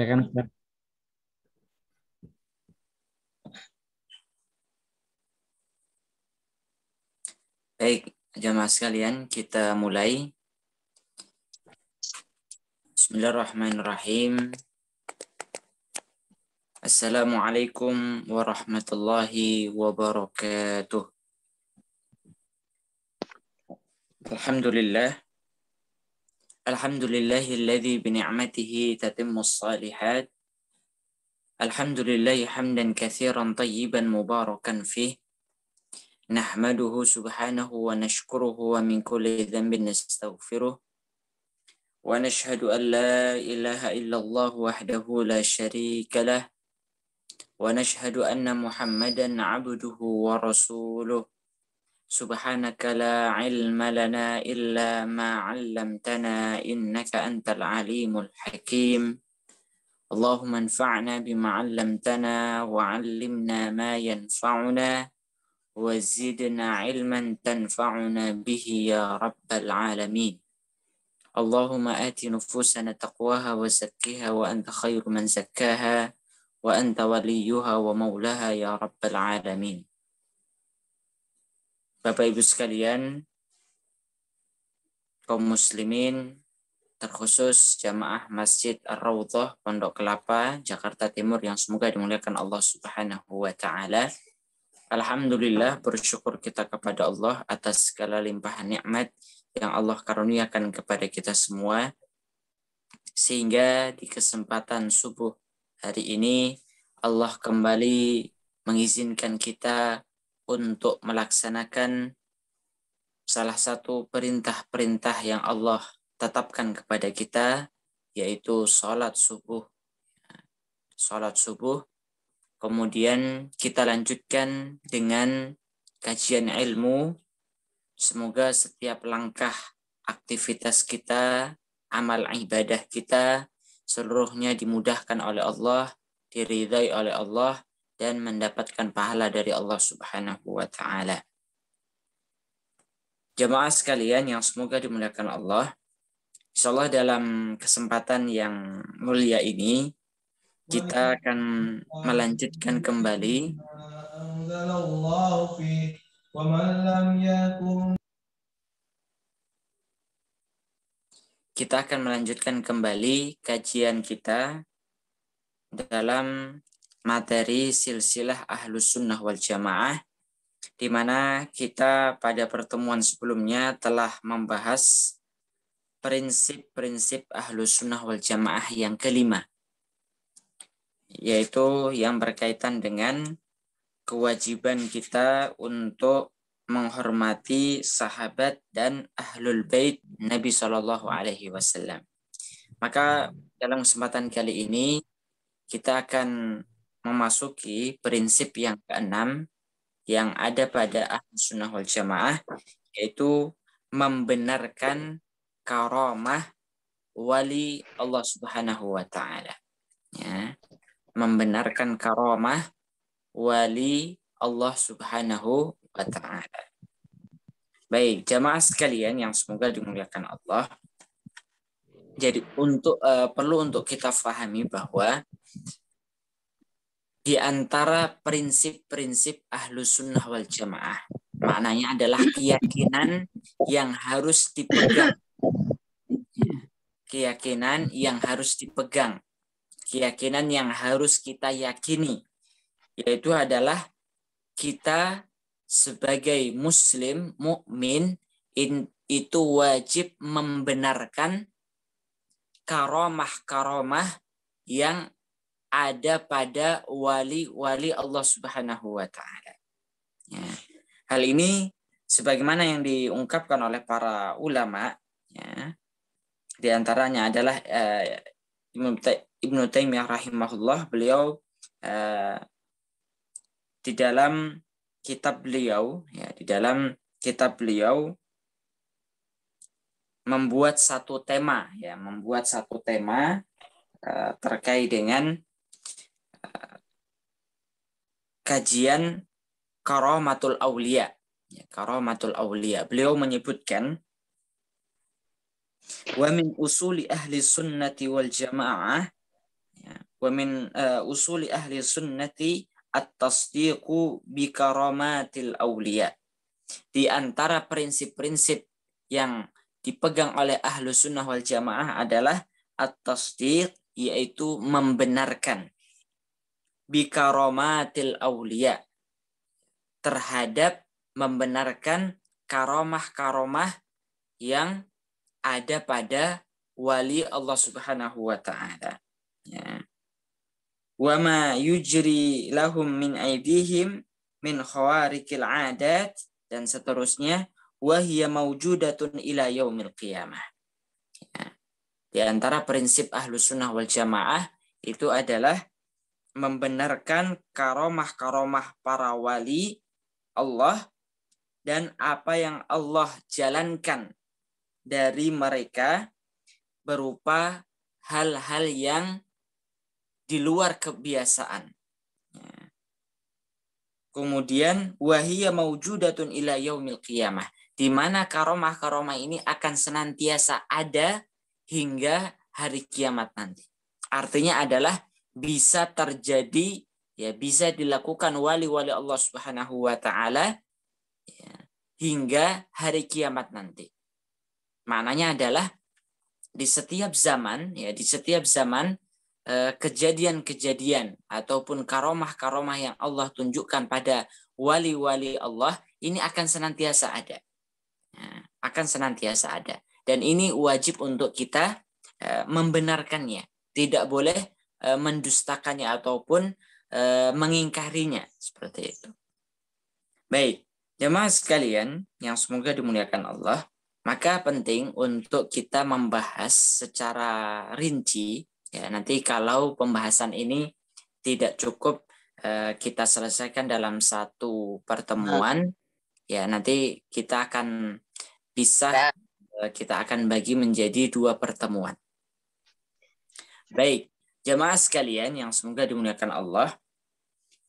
Ya kan, Ustaz? Baik, jamaah sekalian, kita mulai. Bismillahirrahmanirrahim. Assalamualaikum warahmatullahi wabarakatuh. Alhamdulillah. Alhamdulillahilladzi bini'matihi tatimmus salihat. Alhamdulillahi hamdan katsiran tayyiban mubarakan fih. Nahmaduhu subhanahu wa nashkuruhu wa min kulli dhanbin nastaghfiruh. ونشهد أن لا إله إلا الله وحده لا شريك له ونشهد أن محمدا عبده ورسوله سبحانك لا علم لنا إلا ما علمتنا إنك أنت العليم الحكيم اللهم انفعنا بما علمتنا وعلمنا ما ينفعنا وزدنا علما تنفعنا به يا رب العالمين Allahumma ati nufusana taqwaha wa zakkiha wa anta khairu man zakkaha wa anta waliyuha wa maulaha ya rabbal alamin. Bapak Ibu sekalian, kaum muslimin, terkhusus jamaah Masjid Ar-Raudhah Pondok Kelapa, Jakarta Timur yang semoga dimuliakan Allah Subhanahu wa taala. Alhamdulillah, bersyukur kita kepada Allah atas segala limpahan nikmat yang Allah karuniakan kepada kita semua, sehingga di kesempatan subuh hari ini Allah kembali mengizinkan kita untuk melaksanakan salah satu perintah-perintah yang Allah tetapkan kepada kita, yaitu sholat subuh. Sholat subuh, kemudian kita lanjutkan dengan kajian ilmu. Semoga setiap langkah aktivitas kita, amal ibadah kita, seluruhnya dimudahkan oleh Allah, diridhai oleh Allah, dan mendapatkan pahala dari Allah Subhanahu wa ta'ala. Jamaah sekalian yang semoga dimuliakan Allah, insyaallah dalam kesempatan yang mulia ini, kita akan melanjutkan kembali kajian kita dalam materi silsilah Ahlus Sunnah wal Jamaah, di mana kita pada pertemuan sebelumnya telah membahas prinsip-prinsip Ahlus Sunnah wal Jamaah yang kelima, yaitu yang berkaitan dengan kewajiban kita untuk menghormati sahabat dan ahlul bait Nabi Shallallahu Alaihi Wasallam. Maka dalam kesempatan kali ini kita akan memasuki prinsip yang keenam yang ada pada Ahlus Sunnah wal Jamaah, yaitu membenarkan karamah wali Allah Subhanahu wa taala. Ya, membenarkan karamah wali Allah Subhanahu wa ta'ala. Baik, jamaah sekalian yang semoga dimuliakan Allah. Jadi perlu untuk kita pahami bahwa di antara prinsip-prinsip Ahlus Sunnah wal Jamaah, maknanya adalah keyakinan yang harus dipegang. Keyakinan yang harus dipegang. Keyakinan yang harus kita yakini, yaitu adalah kita sebagai muslim, mukmin, itu wajib membenarkan karamah-karamah yang ada pada wali-wali Allah Subhanahu wa taala. Ya. Hal ini sebagaimana yang diungkapkan oleh para ulama, ya, di antaranya adalah Ibnu Taimiyah rahimahullah, beliau di dalam kitab beliau membuat satu tema, terkait dengan kajian karamatul aulia. Karamatul aulia. Beliau menyebutkan, wa min usuli ahli sunnati wal jamaah, wa min usuli ahli sunnati at-tasdiqu bi karamatil awliya. Di antara prinsip-prinsip yang dipegang oleh ahlu sunnah wal jamaah adalah at-tasdiq, yaitu membenarkan bi karamatil awliya, terhadap membenarkan karomah-karomah yang ada pada wali Allah Subhanahu wa taala. Ya. Wa ma yujri lahum min aidihim min khawariqil adat, dan seterusnya, wa hiya mawjudatun ila yaumil qiyamah. Ya. Di antara prinsip Ahlus Sunnah wal Jamaah itu adalah membenarkan karomah-karomah para wali Allah dan apa yang Allah jalankan dari mereka berupa hal-hal yang di luar kebiasaan. Kemudian wahiyya maujudatun ila yaumil qiyamah, di mana karomah-karomah ini akan senantiasa ada hingga hari kiamat nanti. Artinya adalah bisa terjadi, ya, bisa dilakukan wali-wali Allah Subhanahu wa taala, ya, hingga hari kiamat nanti. Maknanya adalah di setiap zaman, ya, di setiap zaman kejadian-kejadian ataupun karomah-karomah yang Allah tunjukkan pada wali-wali Allah ini akan senantiasa ada. Akan senantiasa ada. Dan ini wajib untuk kita membenarkannya. Tidak boleh mendustakannya ataupun mengingkarinya. Seperti itu. Baik, jemaah sekalian yang semoga dimuliakan Allah, maka penting untuk kita membahas secara rinci. Ya, nanti kalau pembahasan ini tidak cukup kita selesaikan dalam satu pertemuan, ya nanti kita akan bisa kita akan bagi menjadi 2 pertemuan. Baik, jemaah sekalian yang semoga dimuliakan Allah,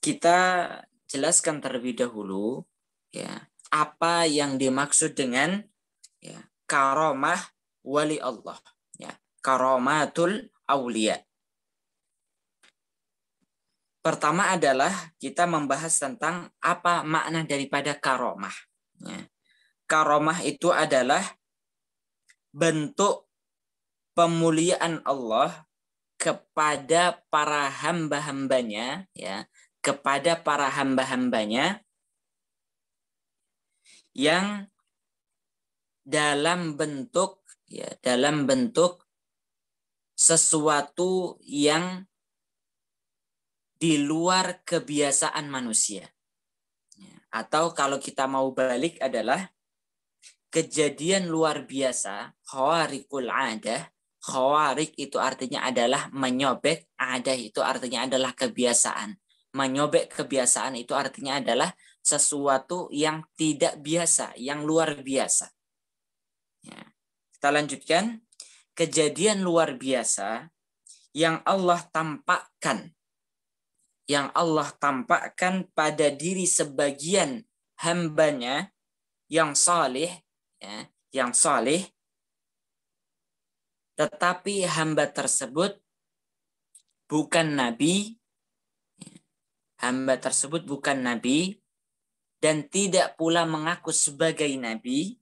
kita jelaskan terlebih dahulu, ya, apa yang dimaksud dengan, ya, karomah wali Allah, ya, karomatul aulia. Pertama adalah kita membahas tentang apa makna daripada karomah. Ya. Karomah itu adalah bentuk pemuliaan Allah kepada para hamba-hambanya, ya, kepada para hamba-hambanya yang dalam bentuk, ya, dalam bentuk sesuatu yang di luar kebiasaan manusia. Atau kalau kita mau balik adalah kejadian luar biasa, khawariqul adah. Khawarik itu artinya adalah menyobek, adah itu artinya adalah kebiasaan. Menyobek kebiasaan itu artinya adalah sesuatu yang tidak biasa, yang luar biasa. Ya. Kita lanjutkan. Kejadian luar biasa yang Allah tampakkan pada diri sebagian hambanya yang saleh, ya, yang saleh, tetapi hamba tersebut bukan nabi, dan tidak pula mengaku sebagai nabi,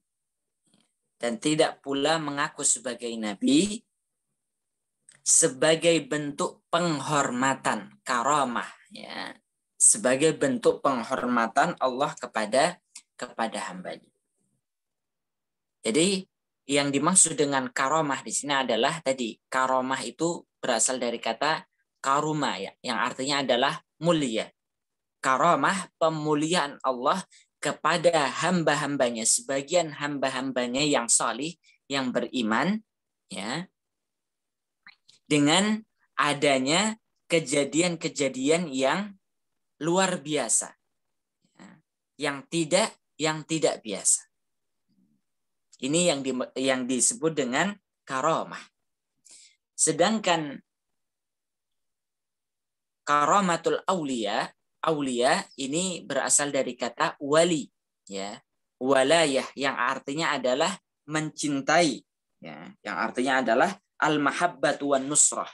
sebagai bentuk penghormatan, karamah, ya, sebagai bentuk penghormatan Allah kepada hambanya. Jadi yang dimaksud dengan karamah di sini adalah tadi, karamah itu berasal dari kata karuma, ya, yang artinya adalah mulia. Karamah, pemuliaan Allah kepada hamba-hambanya, sebagian hamba-hambanya yang salih, yang beriman, ya, dengan adanya kejadian-kejadian yang luar biasa, yang tidak biasa. Ini yang disebut dengan karamah. Sedangkan karamatul aulia ini berasal dari kata wali, ya, walayah, yang artinya adalah mencintai, ya, yang artinya adalah al-mahabbatu wan nusrah.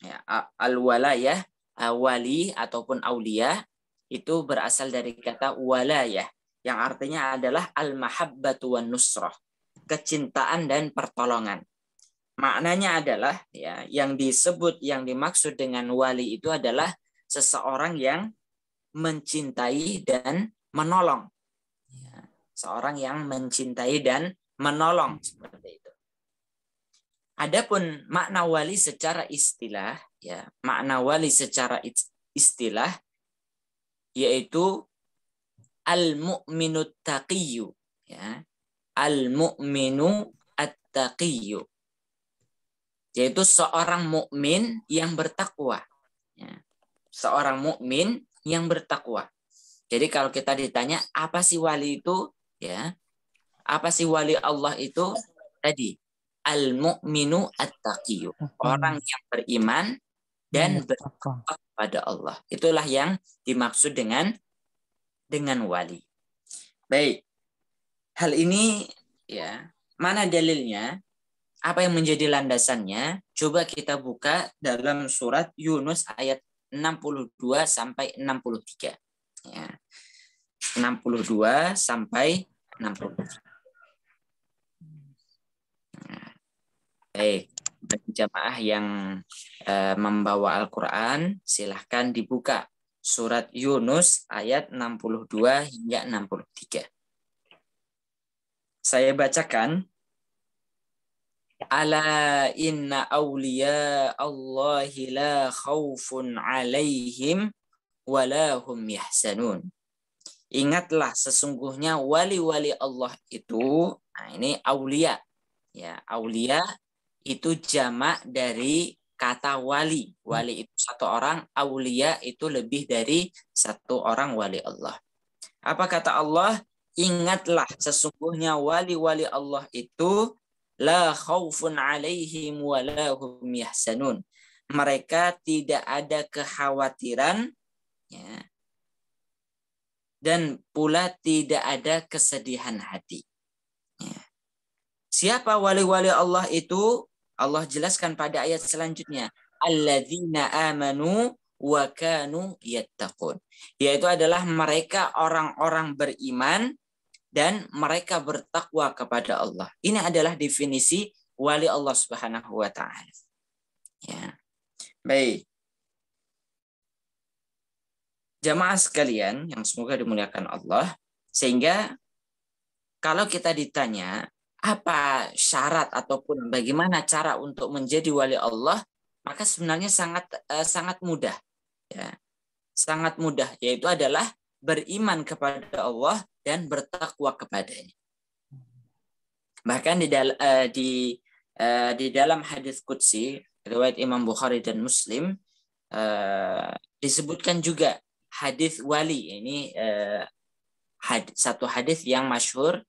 Ya, al-walayah, wali ataupun aulia itu berasal dari kata walayah yang artinya adalah al-mahabbatu wan nusrah, kecintaan dan pertolongan. Maknanya adalah ya yang dimaksud dengan wali itu adalah seseorang yang mencintai dan menolong. Ya, seorang yang mencintai dan menolong seperti itu. Adapun makna wali secara istilah, ya, makna wali secara istilah yaitu al-mu'minut taqiyyu, ya. Al-mu'minu at-taqiyyu, yaitu seorang mukmin yang bertakwa, ya. Seorang mukmin yang bertakwa. Jadi kalau kita ditanya apa sih wali itu, ya, apa sih wali Allah itu? Tadi al-mu'minu at-taqiyyu, orang yang beriman dan bertakwa kepada Allah. Itulah yang dimaksud dengan wali. Baik. Hal ini ya, mana dalilnya? Apa yang menjadi landasannya? Coba kita buka dalam surat Yunus ayat 62 sampai 63. Ya. 62 sampai 63. Baik, bagi jamaah yang membawa Al-Quran, silahkan dibuka surat Yunus ayat 62 hingga 63. Saya bacakan. Ala inna awliya Allahi la khawfun alaihim walahum yahsanun. Ingatlah sesungguhnya wali-wali Allah itu, nah ini aulia. Ya, aulia itu jamak dari kata wali. Wali itu satu orang, aulia itu lebih dari satu orang wali Allah. Apa kata Allah? Ingatlah sesungguhnya wali-wali Allah itu la khaufun alaihim wa la hum yahsanun. Mereka tidak ada kekhawatiran, ya, dan pula tidak ada kesedihan hati. Ya. Siapa wali-wali Allah itu? Allah jelaskan pada ayat selanjutnya. Alladzina amanu wa kanu yattaqun. Yaitu adalah mereka orang-orang beriman dan mereka bertakwa kepada Allah. Ini adalah definisi wali Allah Subhanahu wa taala. Ya. Baik. Jamaah sekalian yang semoga dimuliakan Allah, sehingga kalau kita ditanya apa syarat ataupun bagaimana cara untuk menjadi wali Allah, maka sebenarnya sangat mudah. Ya. Sangat mudah, yaitu adalah beriman kepada Allah dan bertakwa kepadanya. Bahkan di dalam hadis qudsi riwayat Imam Bukhari dan Muslim disebutkan juga hadis wali. Ini satu hadis yang masyhur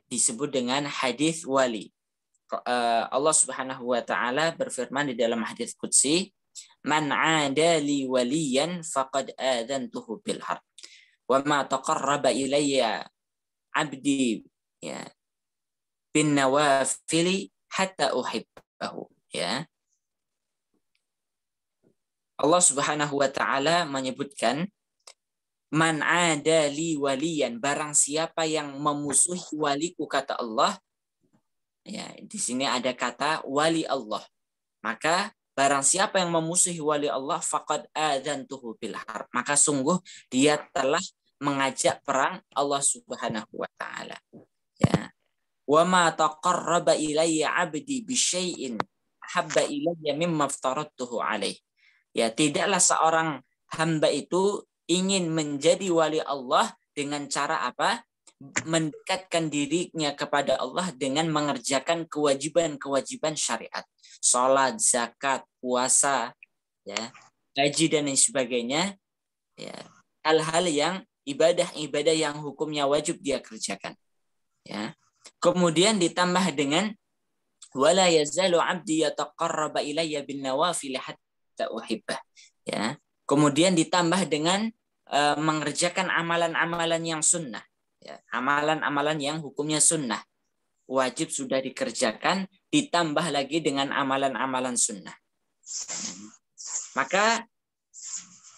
disebut dengan hadis wali. Allah Subhanahu wa taala berfirman di dalam hadis qudsi, "Man 'ada li waliyan faqad adzantuhu bil harb. Wa ma taqarraba ilayya 'abdi ya bin nawafili hatta uhibbahu." Ya. Allah Subhanahu wa taala menyebutkan man 'ada li waliyan, barang siapa yang memusuhi waliku, kata Allah. Ya, di sini ada kata wali Allah. Maka barang siapa yang memusuhi wali Allah faqad adzantuhu bil harb, maka sungguh dia telah mengajak perang Allah Subhanahu wa taala. Ya. Wa ma taqarraba ilayya 'abdi bi syai'in habba ilayya mimma aftaradtuhu alaih. Ya, tidaklah seorang hamba itu ingin menjadi wali Allah dengan cara apa? Mendekatkan dirinya kepada Allah dengan mengerjakan kewajiban-kewajiban syariat. Salat, zakat, puasa, ya, haji dan lain sebagainya. Ya, hal-hal yang ibadah-ibadah yang hukumnya wajib dia kerjakan. Ya. Kemudian ditambah dengan wala yazalu 'abdi yataqarraba ilayya bin nawafil hatta uhibbah. Ya. Kemudian ditambah dengan mengerjakan amalan-amalan yang sunnah. Ya. Amalan-amalan yang hukumnya sunnah. Wajib sudah dikerjakan, ditambah lagi dengan amalan-amalan sunnah. Maka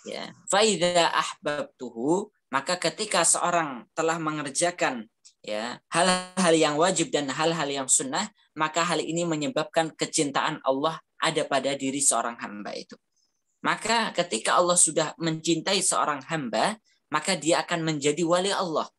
ya, faidza ahbabtuhu, maka ketika seorang telah mengerjakan ya hal-hal yang wajib dan hal-hal yang sunnah, maka hal ini menyebabkan kecintaan Allah ada pada diri seorang hamba itu. Maka ketika Allah sudah mencintai seorang hamba, maka dia akan menjadi wali Allah.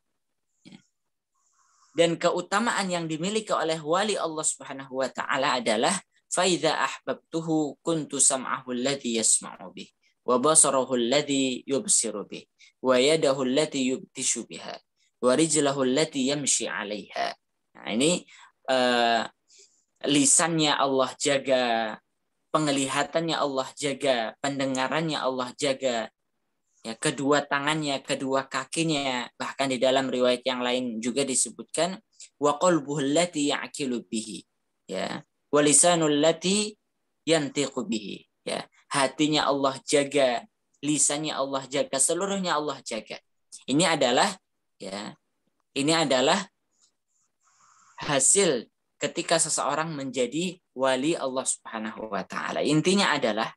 Dan keutamaan yang dimiliki oleh wali Allah Subhanahu wa taala adalah faidza ahbabtuhu kuntu sam'ahu alladhi yasma'u bih wa basarahu alladhi yubsiru bih wa yadahu allati yubtishu biha wa rijlahu allati yamshi 'alaiha. Nah, ini lisannya Allah jaga, penglihatannya Allah jaga, pendengarannya Allah jaga, ya, kedua tangannya, kedua kakinya, bahkan di dalam riwayat yang lain juga disebutkan wa qalbuhu allati ya'qilu bihi, ya, wa lisanul lati yantiqu bihi, ya, hatinya Allah jaga, lisannya Allah jaga, seluruhnya Allah jaga. Ini adalah hasil ketika seseorang menjadi wali Allah Subhanahu wa taala. Intinya adalah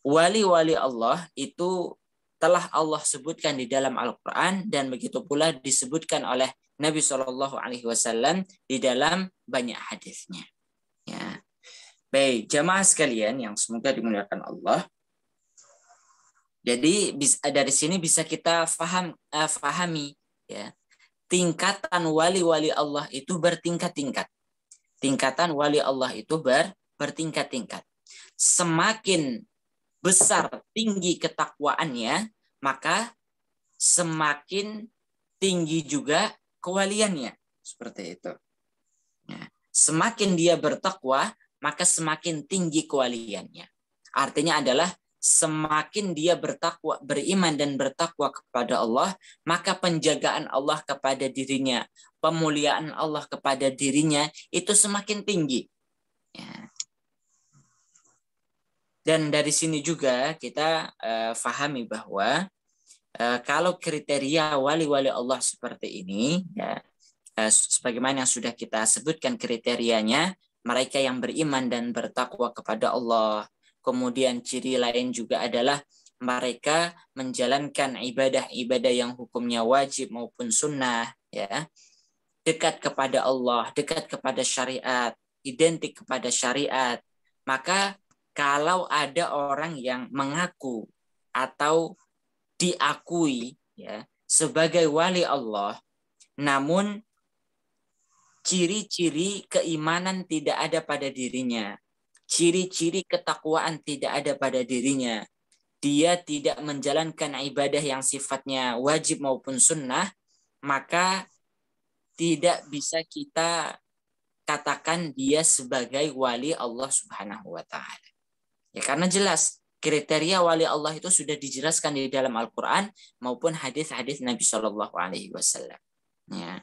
wali-wali Allah itu telah Allah sebutkan di dalam Al-Quran dan begitu pula disebutkan oleh Nabi Shallallahu Alaihi Wasallam di dalam banyak hadisnya. Ya. Baik, jamaah sekalian yang semoga dimuliakan Allah. Jadi dari sini bisa kita fahami ya, tingkatan wali-wali Allah itu bertingkat-tingkat. Tingkatan wali Allah itu bertingkat-tingkat. Semakin besar tinggi ketakwaannya, maka semakin tinggi juga kewaliannya. Seperti itu. Ya. Semakin dia bertakwa, maka semakin tinggi kewaliannya. Artinya adalah semakin dia bertakwa, beriman dan bertakwa kepada Allah, maka penjagaan Allah kepada dirinya, pemuliaan Allah kepada dirinya itu semakin tinggi. Ya. Dan dari sini juga kita fahami bahwa kalau kriteria wali-wali Allah seperti ini, ya, sebagaimana yang sudah kita sebutkan kriterianya, mereka yang beriman dan bertakwa kepada Allah. Kemudian ciri lain juga adalah mereka menjalankan ibadah-ibadah yang hukumnya wajib maupun sunnah, ya, dekat kepada Allah, dekat kepada syariat, identik kepada syariat. Maka kalau ada orang yang mengaku atau diakui ya sebagai wali Allah, namun ciri-ciri keimanan tidak ada pada dirinya, ciri-ciri ketakwaan tidak ada pada dirinya, dia tidak menjalankan ibadah yang sifatnya wajib maupun sunnah, maka tidak bisa kita katakan dia sebagai wali Allah Subhanahu wa taala. Ya, karena jelas kriteria wali Allah itu sudah dijelaskan di dalam Al-Quran maupun hadis-hadis Nabi Shallallahu Alaihi Wasallam. Ya.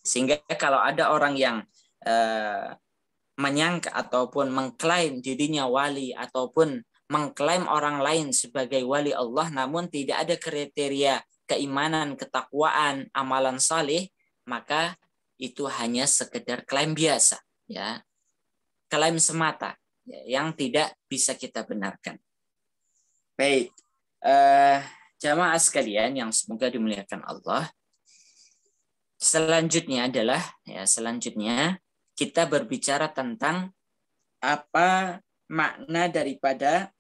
Sehingga kalau ada orang yang menyangka ataupun mengklaim dirinya wali ataupun mengklaim orang lain sebagai wali Allah, namun tidak ada kriteria keimanan, ketakwaan, amalan saleh, maka itu hanya sekedar klaim biasa, ya, klaim semata, yang tidak bisa kita benarkan. Baik, jamaah sekalian yang semoga dimuliakan Allah. Selanjutnya kita berbicara tentang apa makna daripada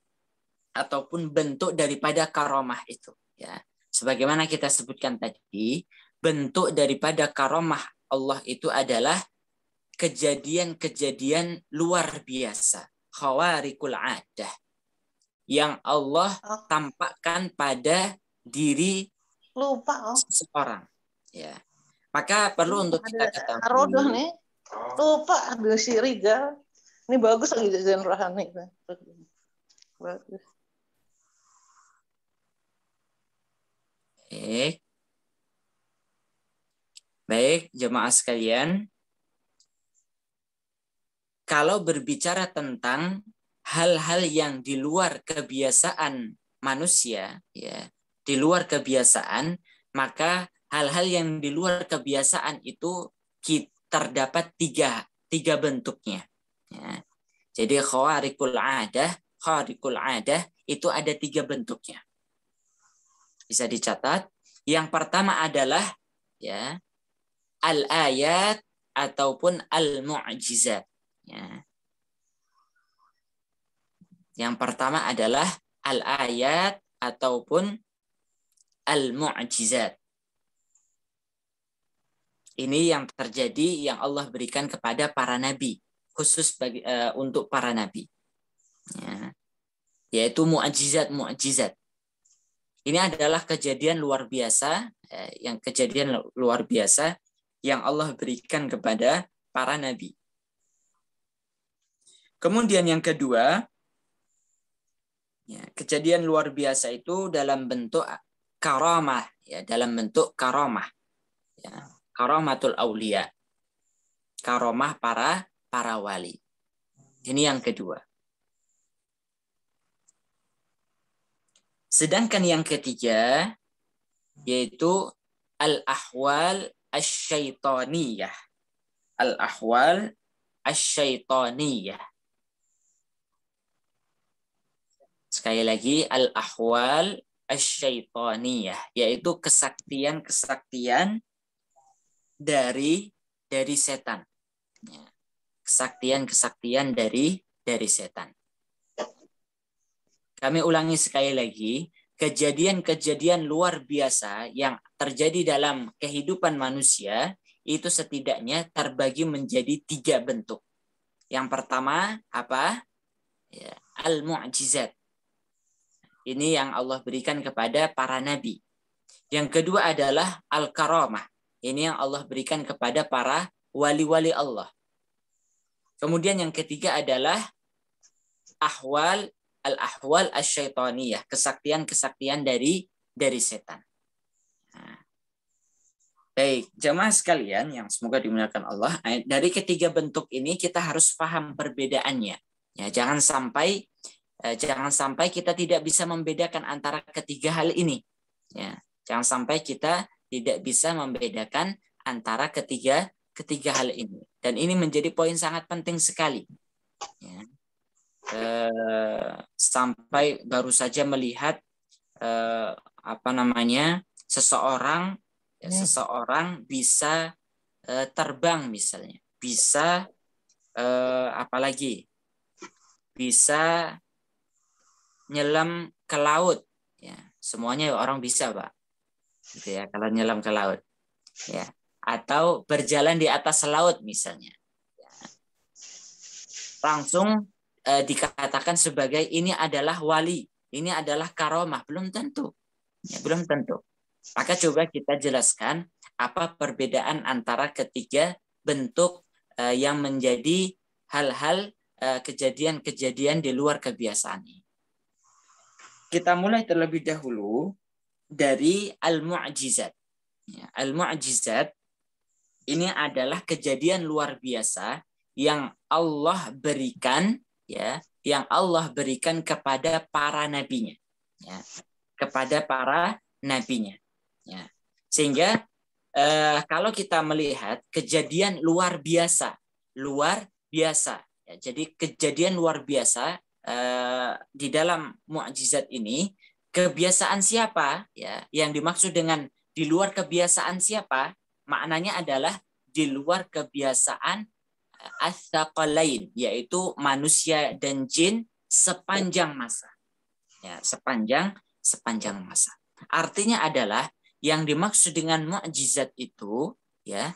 ataupun bentuk daripada karomah itu. Ya, sebagaimana kita sebutkan tadi, bentuk daripada karomah Allah itu adalah kejadian-kejadian luar biasa, khawarikul adah, yang Allah tampakkan pada diri seseorang. Ya. Maka perlu untuk kita ketahui. Rodoh nih, lupa ada si Riga. Ini bagus lagi jajan rohani. Bagus. Baik, jemaah sekalian. Kalau berbicara tentang hal-hal yang di luar kebiasaan manusia, ya, di luar kebiasaan, maka hal-hal yang di luar kebiasaan itu terdapat tiga bentuknya. Ya. Jadi khawariqul adah itu ada 3 bentuknya. Bisa dicatat. Yang pertama adalah ya al-ayat ataupun al-mu'jizat. Ya. Yang pertama adalah al-ayat ataupun al-mu'jizat. Ini yang terjadi yang Allah berikan kepada para nabi, khusus untuk para nabi. Ya. Yaitu mu'jizat. Ini adalah kejadian luar biasa, yang Allah berikan kepada para nabi. Kemudian yang kedua, ya, kejadian luar biasa itu dalam bentuk karamah, ya, dalam bentuk karamah, ya, karamatul aulia, karamah para wali. Ini yang kedua. Sedangkan yang ketiga yaitu al-ahwal asy-syaitaniyah. Al-ahwal asy-syaitaniyah. Sekali lagi, al-ahwal asy-syaitaniyah, yaitu kesaktian-kesaktian dari setan. Kesaktian-kesaktian dari setan. Kami ulangi sekali lagi, kejadian-kejadian luar biasa yang terjadi dalam kehidupan manusia itu setidaknya terbagi menjadi 3 bentuk. Yang pertama apa? Ya, al-mu'jizat. Ini yang Allah berikan kepada para nabi. Yang kedua adalah al-karamah. Ini yang Allah berikan kepada para wali-wali Allah. Kemudian yang ketiga adalah al-ahwal asy-syaitaniyah, kesaktian-kesaktian dari setan. Nah, baik, jemaah sekalian yang semoga dimuliakan Allah, dari ketiga bentuk ini kita harus paham perbedaannya. Ya, jangan sampai kita tidak bisa membedakan antara ketiga hal ini. Ya, jangan sampai kita tidak bisa membedakan antara ketiga hal ini. Dan ini menjadi poin sangat penting sekali. Ya. Sampai baru saja melihat seseorang bisa terbang misalnya, bisa bisa nyelam ke laut, ya semuanya orang bisa, Pak, gitu ya, kalau nyelam ke laut, ya, atau berjalan di atas laut misalnya, ya. Langsung dikatakan sebagai ini adalah wali, ini adalah karomah, belum tentu. Ya, belum tentu. Maka coba kita jelaskan apa perbedaan antara ketiga bentuk yang menjadi hal-hal kejadian-kejadian di luar kebiasaan ini. Kita mulai terlebih dahulu dari al-mu'jizat. Ya, al-mu'jizat ini adalah kejadian luar biasa yang Allah berikan, ya, yang Allah berikan kepada para nabinya, ya, kepada para nabinya, ya. Sehingga kalau kita melihat kejadian luar biasa, ya, jadi kejadian luar biasa di dalam mukjizat ini, kebiasaan siapa, ya, yang dimaksud dengan di luar kebiasaan siapa, maknanya adalah di luar kebiasaan ats-tsaqalain, yaitu manusia dan jin sepanjang masa. Ya, sepanjang masa. Artinya adalah yang dimaksud dengan mukjizat itu, ya,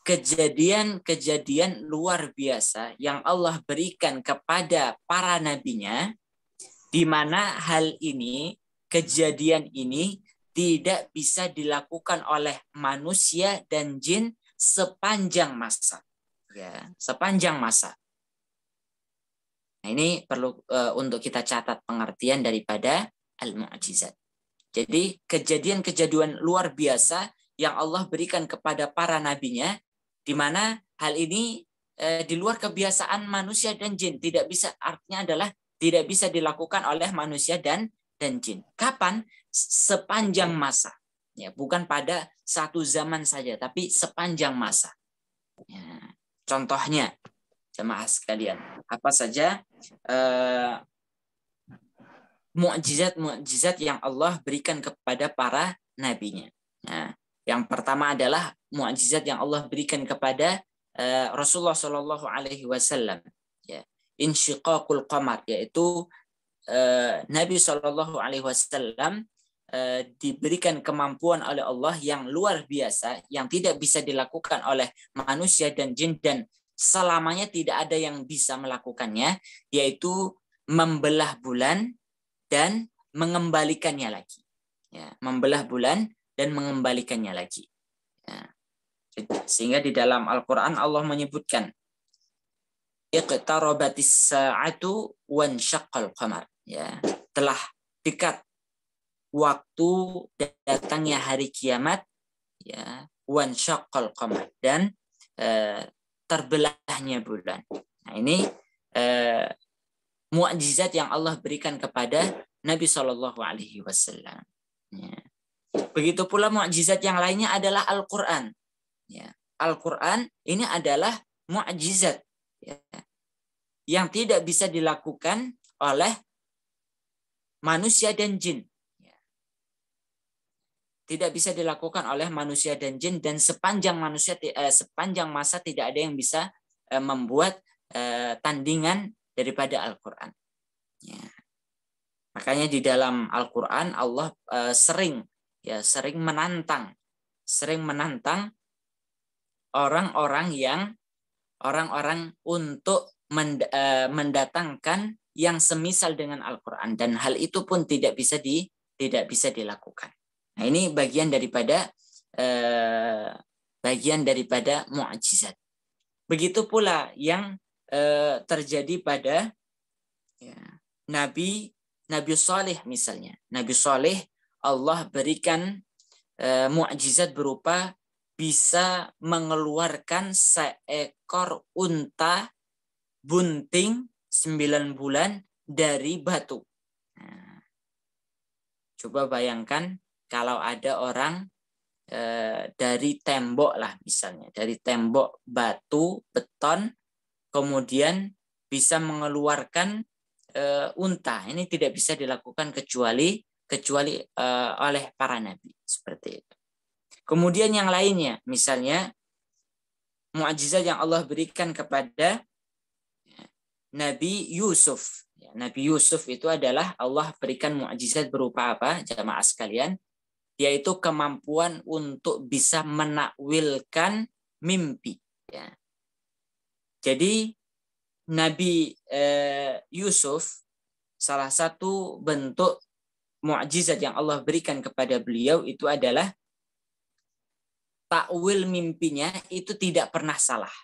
kejadian-kejadian luar biasa yang Allah berikan kepada para nabinya, di mana hal ini, kejadian ini tidak bisa dilakukan oleh manusia dan jin sepanjang masa, ya, sepanjang masa. Nah, ini perlu untuk kita catat pengertian daripada al-mu'jizat. Jadi kejadian-kejadian luar biasa yang Allah berikan kepada para nabinya, di mana hal ini di luar kebiasaan manusia dan jin, tidak bisa, artinya adalah tidak bisa dilakukan oleh manusia dan jin. Kapan? Sepanjang masa. Ya, bukan pada satu zaman saja, tapi sepanjang masa. Ya, contohnya, jamaah sekalian. Apa saja mukjizat-mukjizat yang Allah berikan kepada para nabinya. Nah, yang pertama adalah mukjizat yang Allah berikan kepada Rasulullah Shallallahu Alaihi Wasallam. Ya, insyiqaqul qamar, yaitu Nabi Shallallahu Alaihi Wasallam diberikan kemampuan oleh Allah yang luar biasa, yang tidak bisa dilakukan oleh manusia dan jin, dan selamanya tidak ada yang bisa melakukannya, yaitu membelah bulan dan mengembalikannya lagi. Ya, membelah bulan dan mengembalikannya lagi. Ya. Sehingga di dalam Al-Quran Allah menyebutkan iqtarabatis sa'atu wansyaqqal qamar. Ya, telah dekat waktu datangnya hari kiamat, ya, wansyaqqal qamar, dan terbelahnya bulan. Nah, ini mukjizat yang Allah berikan kepada Nabi Shallallahu Alaihi Wasallam. Ya. Begitu pula mukjizat yang lainnya adalah Al-Quran. Ya. Al-Quran ini adalah mukjizat, ya, yang tidak bisa dilakukan oleh manusia dan jin. Ya. Tidak bisa dilakukan oleh manusia dan jin, dan sepanjang masa tidak ada yang bisa membuat tandingan daripada Al-Quran. Ya. Makanya di dalam Al-Quran Allah sering menantang orang-orang untuk mendatangkan yang semisal dengan Al-Quran, dan hal itu pun tidak bisa dilakukan. Nah, ini bagian daripada mukjizat. Begitu pula yang terjadi pada Nabi Saleh misalnya. Nabi Saleh Allah berikan mukjizat berupa bisa mengeluarkan seekor unta bunting 9 bulan dari batu. Nah, coba bayangkan kalau ada orang dari tembok lah misalnya, dari tembok batu, beton, kemudian bisa mengeluarkan unta. Ini tidak bisa dilakukan kecuali oleh para nabi, seperti itu. Kemudian yang lainnya, misalnya mukjizat yang Allah berikan kepada Nabi Yusuf. Nabi Yusuf itu adalah Allah berikan mukjizat berupa apa, jamaah sekalian? Yaitu kemampuan untuk bisa menakwilkan mimpi. Ya. Jadi Nabi Yusuf, salah satu bentuk mukjizat yang Allah berikan kepada beliau itu adalah takwil mimpinya itu tidak pernah salah.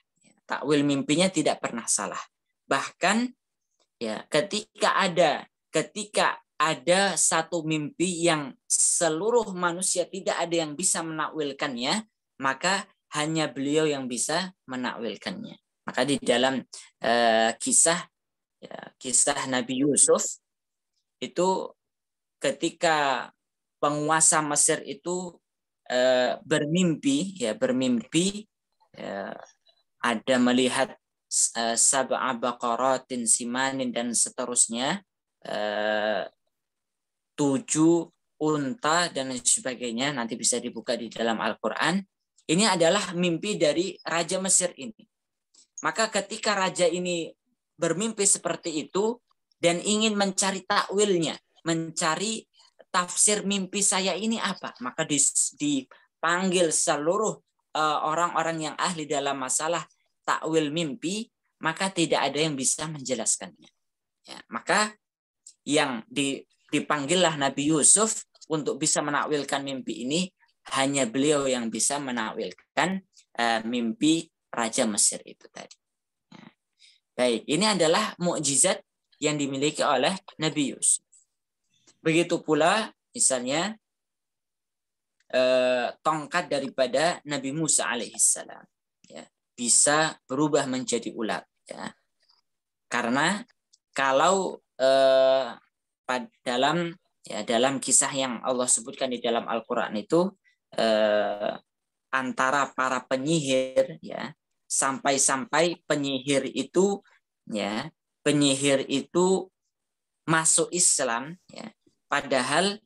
Takwil mimpinya tidak pernah salah. Bahkan ya ketika ada satu mimpi yang seluruh manusia tidak ada yang bisa menakwilkannya, maka hanya beliau yang bisa menakwilkannya. Maka di dalam kisah Nabi Yusuf itu, ketika penguasa Mesir itu bermimpi, ada melihat sab'a baqaratin simanin dan seterusnya, 7 unta dan sebagainya, nanti bisa dibuka di dalam Al-Quran. Ini adalah mimpi dari Raja Mesir ini. Maka ketika raja ini bermimpi seperti itu dan ingin mencari takwilnya, mencari tafsir mimpi saya ini apa, maka dipanggil seluruh orang-orang yang ahli dalam masalah takwil mimpi, maka tidak ada yang bisa menjelaskannya. Ya, maka yang dipanggillah Nabi Yusuf untuk bisa menakwilkan mimpi ini, hanya beliau yang bisa menakwilkan mimpi Raja Mesir itu tadi. Ya. Baik, ini adalah mukjizat yang dimiliki oleh Nabi Yusuf. Begitu pula misalnya tongkat daripada Nabi Musa alaihissalam, ya, bisa berubah menjadi ular. Ya. Karena kalau dalam kisah yang Allah sebutkan di dalam Al-Quran itu, antara para penyihir, ya, sampai-sampai penyihir itu masuk Islam, ya. Padahal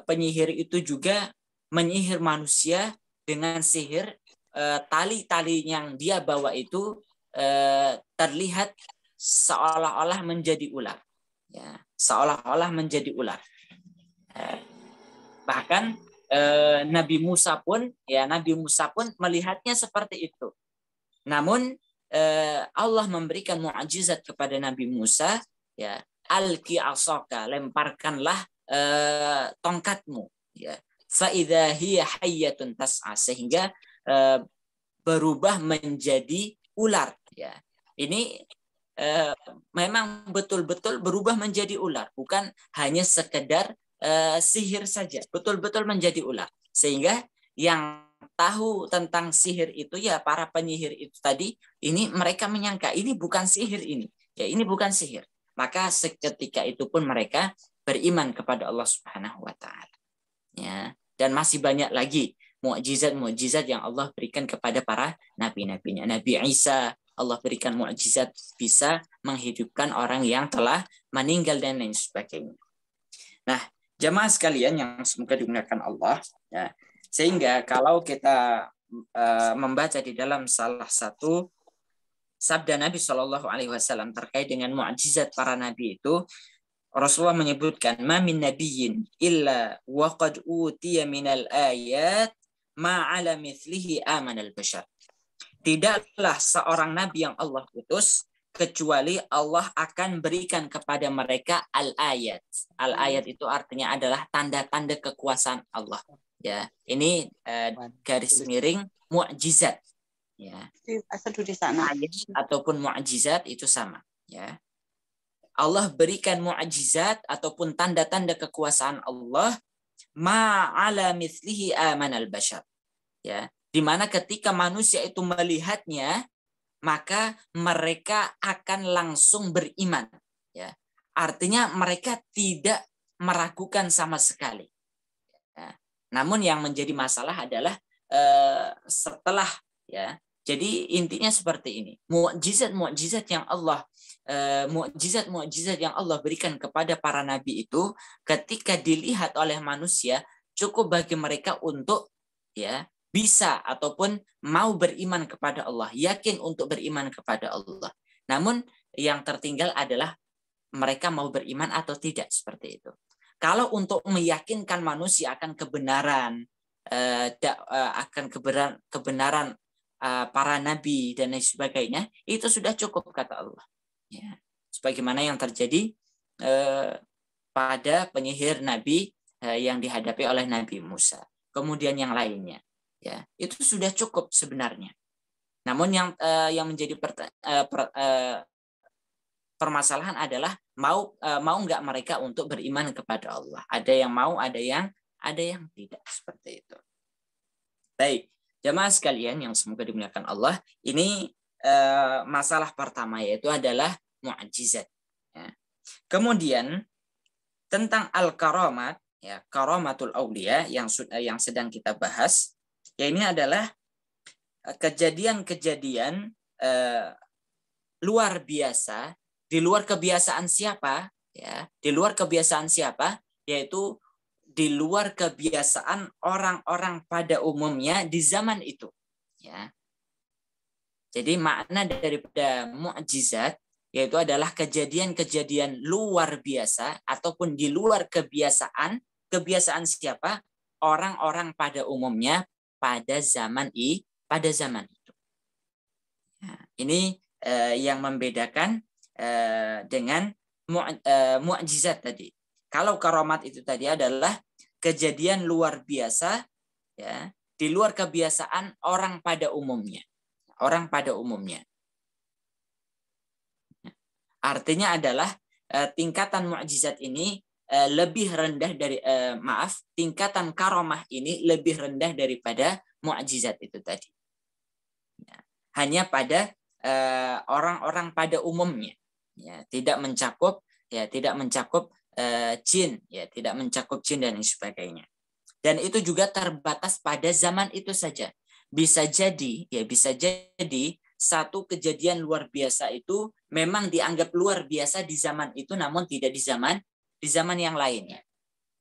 penyihir itu juga menyihir manusia dengan sihir tali-tali yang dia bawa itu terlihat seolah-olah menjadi ular, ya, seolah-olah menjadi ular. Bahkan Nabi Musa pun melihatnya seperti itu. Namun Allah memberikan mukjizat kepada Nabi Musa, ya, alqi asaka, lemparkanlah tongkatmu, ya, fa idza hiya hayyatun tas'a, sehingga berubah menjadi ular, ya. Ini memang betul-betul berubah menjadi ular, bukan hanya sekedar sihir saja, betul-betul menjadi ular. Sehingga yang tahu tentang sihir itu, ya, para penyihir itu tadi, ini mereka menyangka ini bukan sihir, ini bukan sihir. Maka seketika itu pun mereka beriman kepada Allah Subhanahu wa taala. Ya, dan masih banyak lagi mukjizat-mukjizat yang Allah berikan kepada para nabi-nabinya. Nabi Isa, Allah berikan mukjizat bisa menghidupkan orang yang telah meninggal dan lain sebagainya. Nah, jemaah sekalian yang semoga dimuliakan Allah, ya, sehingga kalau kita membaca di dalam salah satu sabda Nabi Shallallahu Alaihi Wasallam terkait dengan mukjizat para nabi itu, Rasulullah menyebutkan, "Ma min nabiyyin illa wa qad utiya minal ayat ma 'ala mithlihi amanal bashar." Tidaklah seorang nabi yang Allah utus kecuali Allah akan berikan kepada mereka al-ayat. Al-ayat itu artinya adalah tanda-tanda kekuasaan Allah. Ya, ini garis miring mukjizat. Ya. Ayat ataupun mukjizat itu sama. Ya. Allah berikan mukjizat ataupun tanda-tanda kekuasaan Allah ma'ala mithlihi amanal bashar. Ya, di mana ketika manusia itu melihatnya, maka mereka akan langsung beriman. Ya. Artinya mereka tidak meragukan sama sekali. Ya. Namun yang menjadi masalah adalah setelah, ya. Jadi intinya seperti ini. Mukjizat-mukjizat yang Allah berikan kepada para nabi itu ketika dilihat oleh manusia cukup bagi mereka untuk, ya, bisa ataupun mau beriman kepada Allah, yakin untuk beriman kepada Allah. Namun yang tertinggal adalah mereka mau beriman atau tidak, seperti itu. Kalau untuk meyakinkan manusia akan kebenaran para nabi dan lain sebagainya, itu sudah cukup, kata Allah. Ya. Sebagaimana yang terjadi pada penyihir nabi yang dihadapi oleh Nabi Musa. Kemudian yang lainnya. Ya, itu sudah cukup sebenarnya. Namun yang menjadi permasalahan adalah mau nggak mereka untuk beriman kepada Allah. Ada yang mau, ada yang tidak, seperti itu. Baik, jemaah sekalian yang semoga dimuliakan Allah, ini masalah pertama, yaitu adalah mukjizat. Ya. Kemudian tentang al-karamat, ya, karamatul auliya yang sedang kita bahas. Ya, ini adalah kejadian-kejadian luar biasa, di luar kebiasaan siapa, ya, di luar kebiasaan siapa, yaitu di luar kebiasaan orang-orang pada umumnya di zaman itu. Ya. Jadi makna daripada mukjizat yaitu adalah kejadian-kejadian luar biasa ataupun di luar kebiasaan siapa, orang-orang pada umumnya pada zaman itu. Nah, ini yang membedakan dengan mukjizat tadi. Kalau karamat itu tadi adalah kejadian luar biasa, ya, di luar kebiasaan orang pada umumnya. Artinya adalah tingkatan mukjizat ini lebih rendah dari tingkatan karamah ini lebih rendah daripada mukjizat itu tadi. Ya, hanya pada orang-orang pada umumnya, ya, tidak mencakup jin, ya, tidak mencakup jin dan sebagainya. Dan itu juga terbatas pada zaman itu saja. bisa jadi satu kejadian luar biasa itu memang dianggap luar biasa di zaman itu, namun tidak di zaman yang lainnya.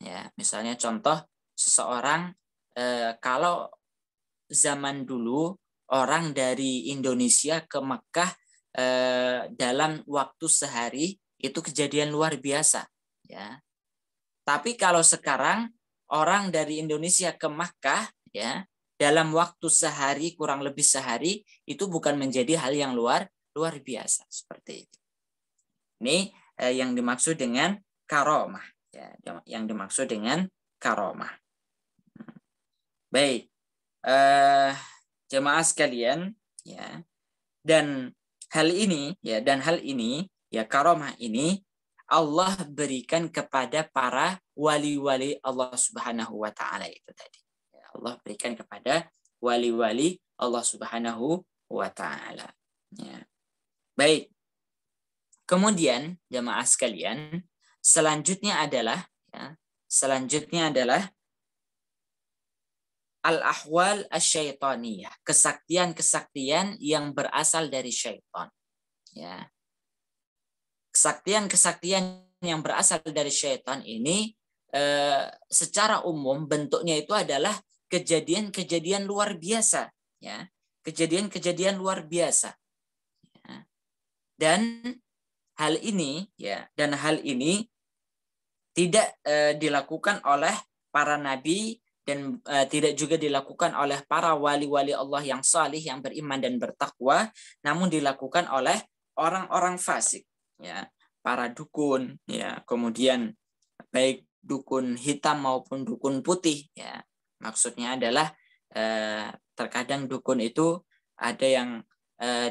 Ya, misalnya contoh seseorang kalau zaman dulu orang dari Indonesia ke Mekah dalam waktu sehari itu kejadian luar biasa. Ya, tapi kalau sekarang orang dari Indonesia ke Makkah ya dalam waktu sehari, kurang lebih sehari, itu bukan menjadi hal yang luar biasa seperti itu. Ini yang dimaksud dengan karomah ya, yang dimaksud dengan karomah. Baik, jemaah sekalian ya, dan hal ini ya karomah ini Allah berikan kepada para wali-wali Allah Subhanahu wa taala itu tadi. Allah berikan kepada wali-wali Allah Subhanahu wa taala. Ya. Baik. Kemudian jemaah sekalian, selanjutnya adalah al-ahwal asy-syaitaniyah, kesaktian-kesaktian yang berasal dari syaitan. Ya. Kesaktian-kesaktian yang berasal dari syaitan ini secara umum bentuknya itu adalah kejadian-kejadian luar biasa, ya, kejadian-kejadian luar biasa, ya. Dan hal ini tidak dilakukan oleh para nabi dan tidak juga dilakukan oleh para wali-wali Allah yang salih, yang beriman dan bertakwa, namun dilakukan oleh orang-orang fasik, ya, para dukun, ya, kemudian baik dukun hitam maupun dukun putih, ya. Maksudnya adalah terkadang dukun itu ada yang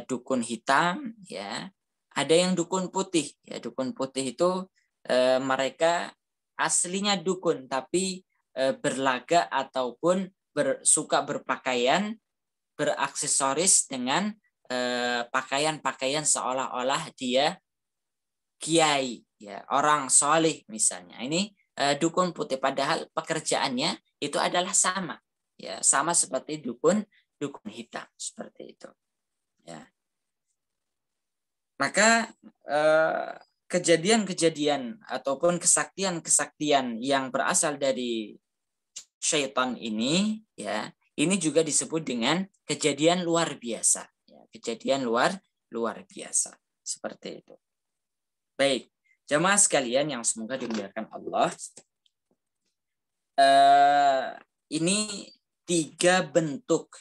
dukun hitam, ya, ada yang dukun putih, ya. Dukun putih itu mereka aslinya dukun tapi berlaga ataupun suka berpakaian, beraksesoris dengan pakaian-pakaian seolah-olah dia kiai, ya, orang soleh misalnya. Ini dukun putih, padahal pekerjaannya itu adalah sama, ya, sama seperti dukun hitam seperti itu, ya. Maka kejadian-kejadian ataupun kesaktian-kesaktian yang berasal dari syaitan ini, ya, ini juga disebut dengan kejadian luar biasa, ya, kejadian luar biasa seperti itu. Baik, jemaah sekalian yang semoga dimuliakan Allah, ini tiga bentuk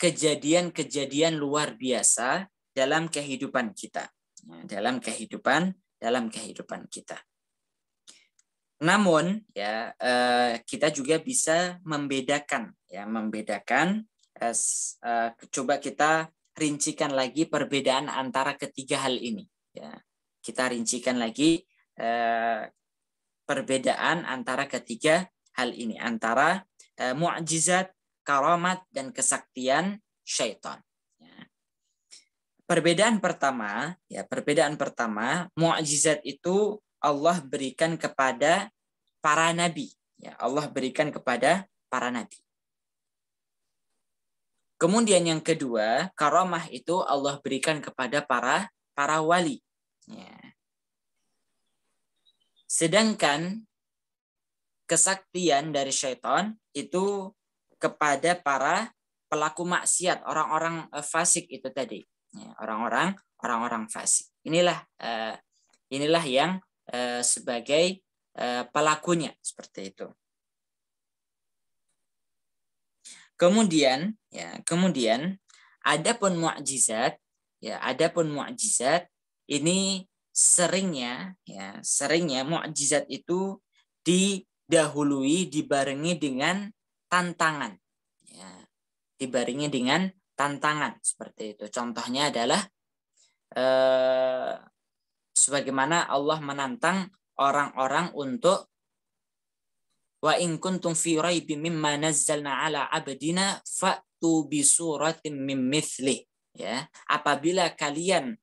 kejadian-kejadian luar biasa dalam kehidupan kita, dalam kehidupan kita. Namun ya kita juga bisa membedakan, coba kita rincikan lagi perbedaan antara ketiga hal ini, ya. Kita rincikan lagi perbedaan antara ketiga hal ini, antara mukjizat, karamat, dan kesaktian syaitan. Ya. Perbedaan pertama, mukjizat itu Allah berikan kepada para nabi. Ya, Allah berikan kepada para nabi. Kemudian yang kedua, karamah itu Allah berikan kepada para wali. Ya. Sedangkan kesaktian dari syaitan itu kepada para pelaku maksiat, orang-orang fasik itu tadi. Ya, orang-orang fasik. Inilah yang sebagai pelakunya seperti itu. Kemudian adapun mukjizat ini seringnya mukjizat itu didahului dibarengi dengan tantangan, ya, dibarengi dengan tantangan seperti itu. Contohnya adalah sebagaimana Allah menantang orang-orang untuk wa in kuntum fi raibin mimma nazzalna ala abdina fa'tu bi suratin min mithlih, ya. Apabila kalian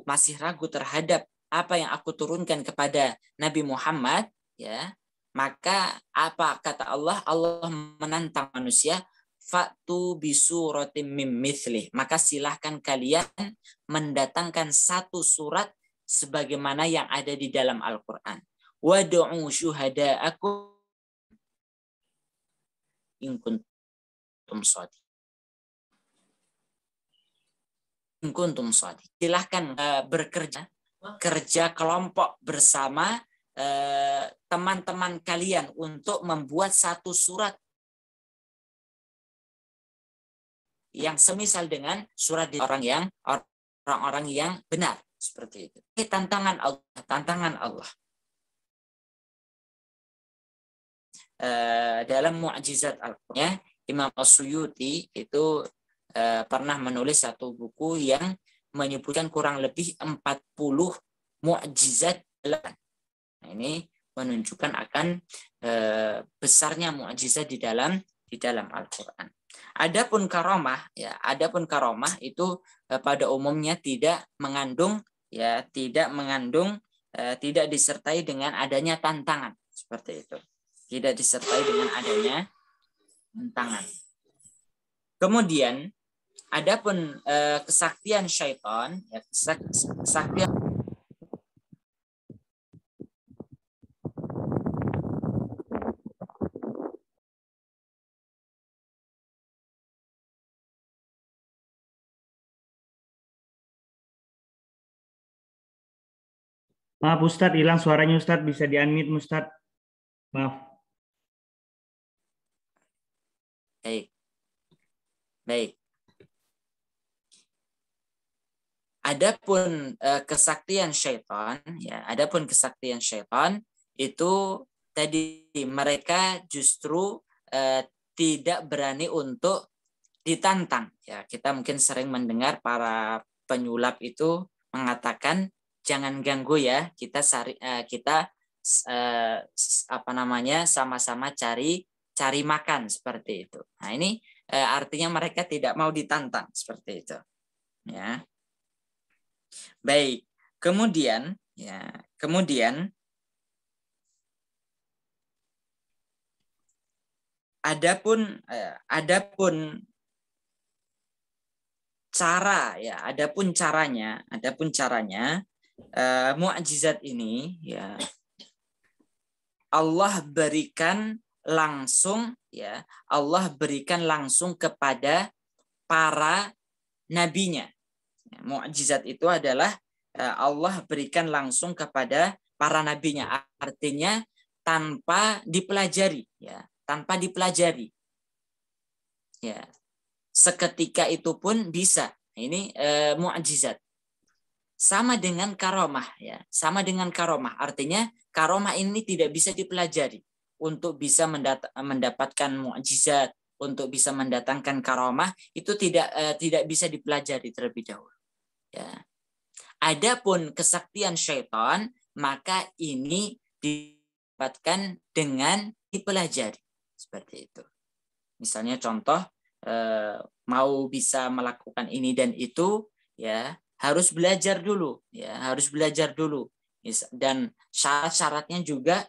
masih ragu terhadap apa yang aku turunkan kepada Nabi Muhammad, ya, Maka apa kata Allah? Allah menantang manusia, fa'tu bisuratim mim mithlih. Maka silahkan kalian mendatangkan satu surat sebagaimana yang ada di dalam Al-Qur'an. Wad'u syuhada'akum in kuntum shadiqin. In kuntum shadiqin. Silahkan bekerja kerja kelompok bersama teman-teman kalian untuk membuat satu surat yang semisal dengan surat di orang-orang yang benar, seperti itu. Ini tantangan Allah. Dalam Mu'jizat Al-Qur'an, Imam As-Suyuti itu pernah menulis satu buku yang menyebutkan kurang lebih 40 mukjizat. Nah, ini menunjukkan akan besarnya mukjizat di dalam Al-Qur'an. Adapun karomah itu pada umumnya tidak disertai dengan adanya tantangan, seperti itu. Tidak disertai dengan adanya tantangan. Kemudian adapun kesaktian syaitan, kesaktian Maaf Ustadz, hilang suaranya Ustadz, bisa di-unmute Ustadz. Maaf. Baik. Adapun kesaktian syaitan itu tadi mereka justru tidak berani untuk ditantang. Ya, kita mungkin sering mendengar para penyulap itu mengatakan jangan ganggu ya, kita sama-sama cari makan, seperti itu. Nah, ini artinya mereka tidak mau ditantang, seperti itu. Ya. Baik. Kemudian adapun caranya mukjizat ini ya Allah berikan langsung kepada para nabinya. Mukjizat itu adalah Allah berikan langsung kepada para nabinya, artinya tanpa dipelajari. Ya, seketika itu pun bisa. Ini mukjizat. Sama dengan karomah, artinya karomah ini tidak bisa dipelajari. Untuk bisa mendapatkan mukjizat, untuk bisa mendatangkan karomah itu tidak bisa dipelajari terlebih dahulu. Ya. Adapun kesaktian syaitan, maka ini didapatkan dengan dipelajari, seperti itu. Misalnya contoh, mau bisa melakukan ini dan itu, ya harus belajar dulu, dan syarat-syaratnya juga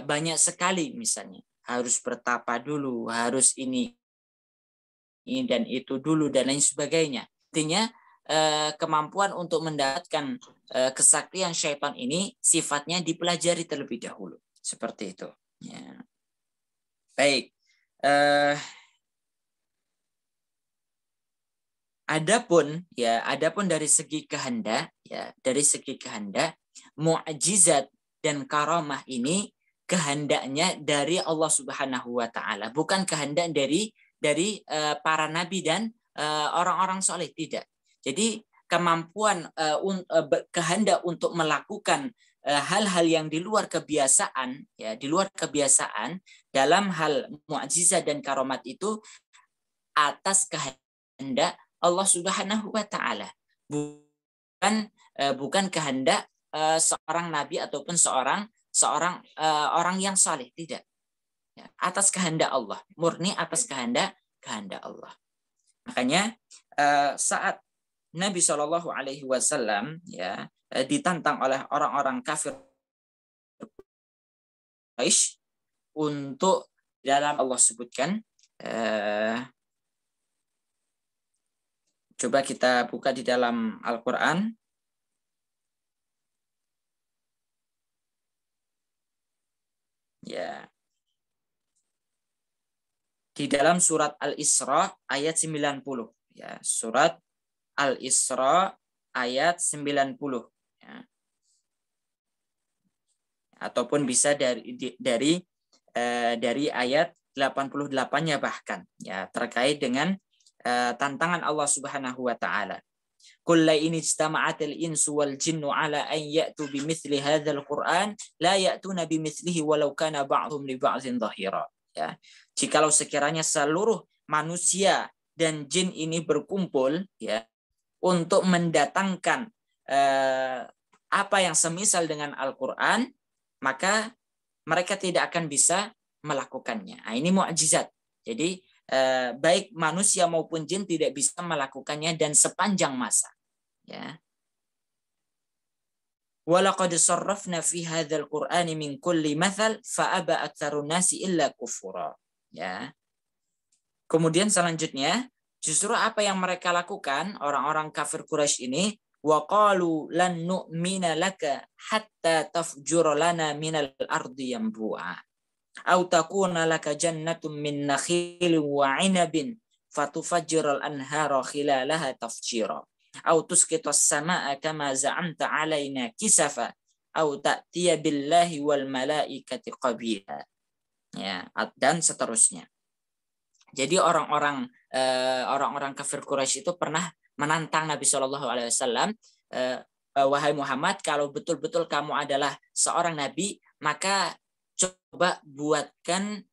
banyak sekali, misalnya harus bertapa dulu, harus ini dan itu dulu dan lain sebagainya. Artinya kemampuan untuk mendapatkan kesaktian syaitan ini sifatnya dipelajari terlebih dahulu, seperti itu. Ya. Baik. Adapun dari segi kehendak, mukjizat dan karamah ini kehendaknya dari Allah Subhanahu wa taala, bukan kehendak dari para nabi dan orang-orang soleh, tidak. Jadi kemampuan kehendak untuk melakukan hal-hal yang di luar kebiasaan, dalam hal mukjizat dan karamat itu atas kehendak Allah Subhanahu wa taala, bukan kehendak seorang nabi ataupun seorang orang yang saleh, tidak. Ya, atas kehendak Allah, murni atas kehendak Allah. Makanya saat Nabi Shallallahu Alaihi Wasallam ditantang oleh orang-orang kafir Quraisy untuk dalam Allah sebutkan. Coba kita buka di dalam Al-Quran. Ya. Di dalam surat Al-Isra ayat 90. Ya, surat Al-Isra ayat 90. Ya. Ataupun bisa dari ayat 88-nya bahkan, ya, terkait dengan tantangan Allah Subhanahu wa taala. Qul la in ijtama'atil insu wal jinnu ala an ya'tu bimithli hadzal Qur'an la ya'tuna bimithlihi walau kana ba'dhum li ba'dhin dhahira. Ya. Jikalau sekiranya seluruh manusia dan jin ini berkumpul, ya, untuk mendatangkan apa yang semisal dengan Al-Qur'an, maka mereka tidak akan bisa melakukannya. Nah, ini mukjizat. Jadi baik manusia maupun jin tidak bisa melakukannya dan sepanjang masa. Ya. Walaqad sarrafna fi hadzal Qur'ani min kulli mathal fa aba aktsarun nasi illa kufura. Ya. Kemudian selanjutnya, justru apa yang mereka lakukan orang-orang kafir Quraisy ini, wa qalu lan nu'mina laka hatta tafjura lana minal ardi yanbu'a. Au takuna laka jannatun min nakhilin wa 'inabin fatufajjiral anhara khilalaha tafjira. Au tusqitas samaa'a kama za'amta 'alaina kisafa au ta'tiya billahi wal malaikati qabila. Ya, dan seterusnya. Jadi orang-orang kafir Quraisy itu pernah menantang Nabi Shallallahu Alaihi Wasallam, wahai Muhammad, kalau betul-betul kamu adalah seorang nabi, maka coba buatkan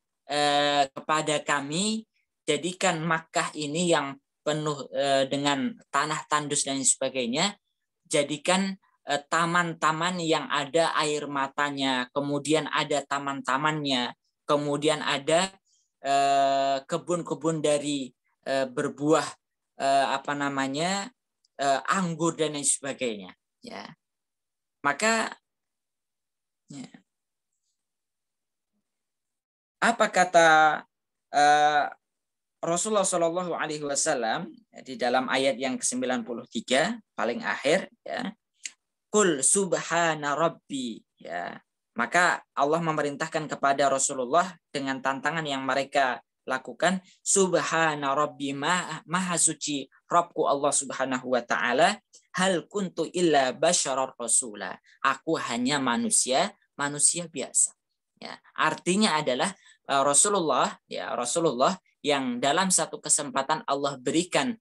kepada kami, jadikan Makkah ini yang penuh dengan tanah tandus dan sebagainya, jadikan taman-taman yang ada air matanya, kemudian ada taman-tamannya, kemudian ada kebun-kebun dari berbuah anggur dan lain sebagainya, ya. Maka ya, apa kata Rasulullah Shallallahu Alaihi Wasallam di dalam ayat yang ke-93 paling akhir, ya, Qul subhana rabbi, ya. Maka Allah memerintahkan kepada Rasulullah dengan tantangan yang mereka lakukan, subhana rabbi, maha suci Rabbku Allah Subhanahu wa taala, hal kuntu illa basyarar rasula, aku hanya manusia biasa. Ya, artinya adalah Rasulullah yang dalam satu kesempatan Allah berikan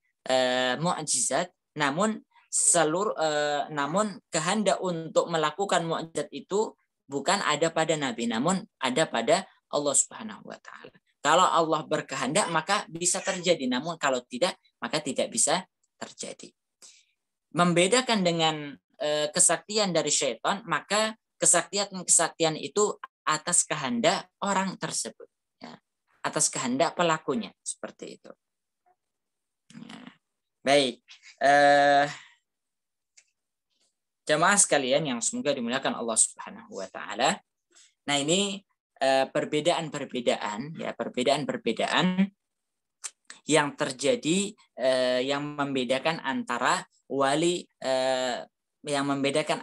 mukjizat, namun kehendak untuk melakukan mukjizat itu bukan ada pada Nabi, namun ada pada Allah Subhanahu wa taala. Kalau Allah berkehendak maka bisa terjadi, namun kalau tidak maka tidak bisa terjadi. Membedakan dengan kesaktian dari syaitan, maka kesaktian itu atas kehendak orang tersebut, ya. Atas kehendak pelakunya, seperti itu. Ya. Baik. Jamaah sekalian yang semoga dimuliakan Allah Subhanahu wa taala. Nah, ini perbedaan yang terjadi, yang membedakan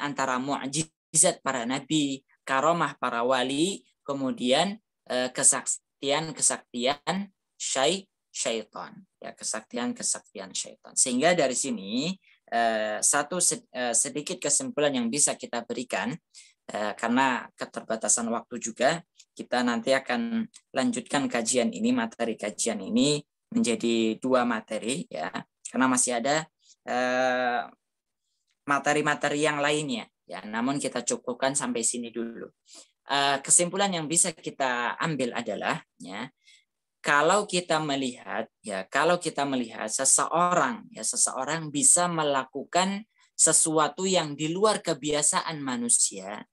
antara mukjizat para nabi, karamah para wali, kemudian kesaktian syaitan, ya, kesaktian syaitan. Sehingga dari sini sedikit kesimpulan yang bisa kita berikan, karena keterbatasan waktu juga, kita nanti akan lanjutkan materi kajian ini menjadi 2 materi, ya, karena masih ada materi-materi yang lainnya, ya, namun kita cukupkan sampai sini dulu. Kesimpulan yang bisa kita ambil adalah, ya, kalau kita melihat seseorang bisa melakukan sesuatu yang di luar kebiasaan manusia,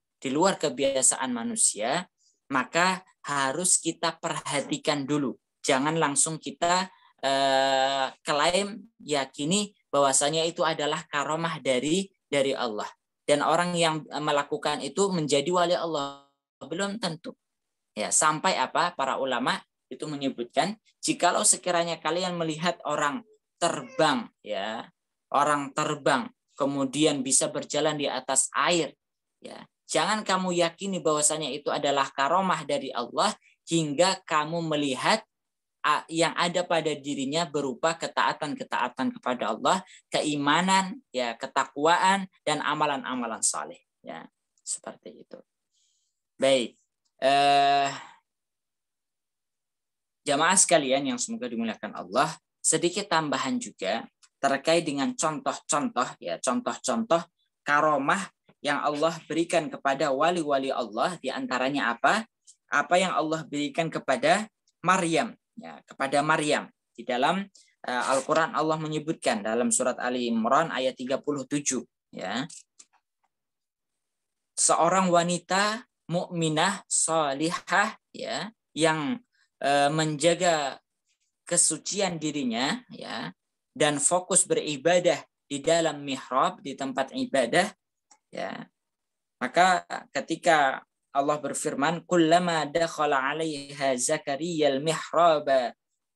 maka harus kita perhatikan dulu. Jangan langsung kita klaim, yakini bahwasanya itu adalah karamah dari Allah. Dan orang yang melakukan itu menjadi wali Allah, belum tentu. Ya, sampai apa? Para ulama itu menyebutkan, jikalau sekiranya kalian melihat orang terbang, ya, orang terbang, kemudian bisa berjalan di atas air, ya, jangan kamu yakini bahwasanya itu adalah karomah dari Allah hingga kamu melihat yang ada pada dirinya berupa ketaatan-ketaatan kepada Allah, keimanan, ya, ketakwaan, dan amalan-amalan saleh, ya, seperti itu. Baik. Jamaah sekalian yang semoga dimuliakan Allah, sedikit tambahan juga terkait dengan contoh-contoh, ya, contoh-contoh karomah yang Allah berikan kepada wali-wali Allah, di antaranya apa? Apa yang Allah berikan kepada Maryam, ya, kepada Maryam. Di dalam Al-Qur'an Allah menyebutkan dalam surat Ali Imran ayat 37, ya. Seorang wanita mukminah salihah, ya, yang menjaga kesucian dirinya, ya, dan fokus beribadah di dalam mihrab, di tempat ibadah, ya. Maka ketika Allah berfirman, kullama dakhala 'alaiha Zakaria al-mihrab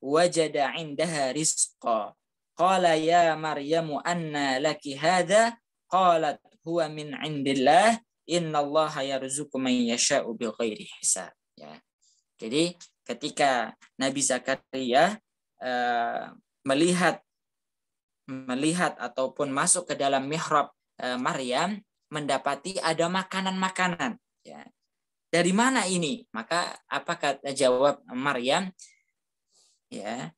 wajada 'indaha rizqa qala ya Maryamu anna laki hadha qalat huwa min 'indillah innallaha yarzuqu man yasha'u bighairi hisab, ya. Jadi ketika Nabi Zakaria melihat ataupun masuk ke dalam mihrab Maryam, mendapati ada makanan-makanan, ya. Dari mana ini? Maka apa kata jawab Maryam? Ya,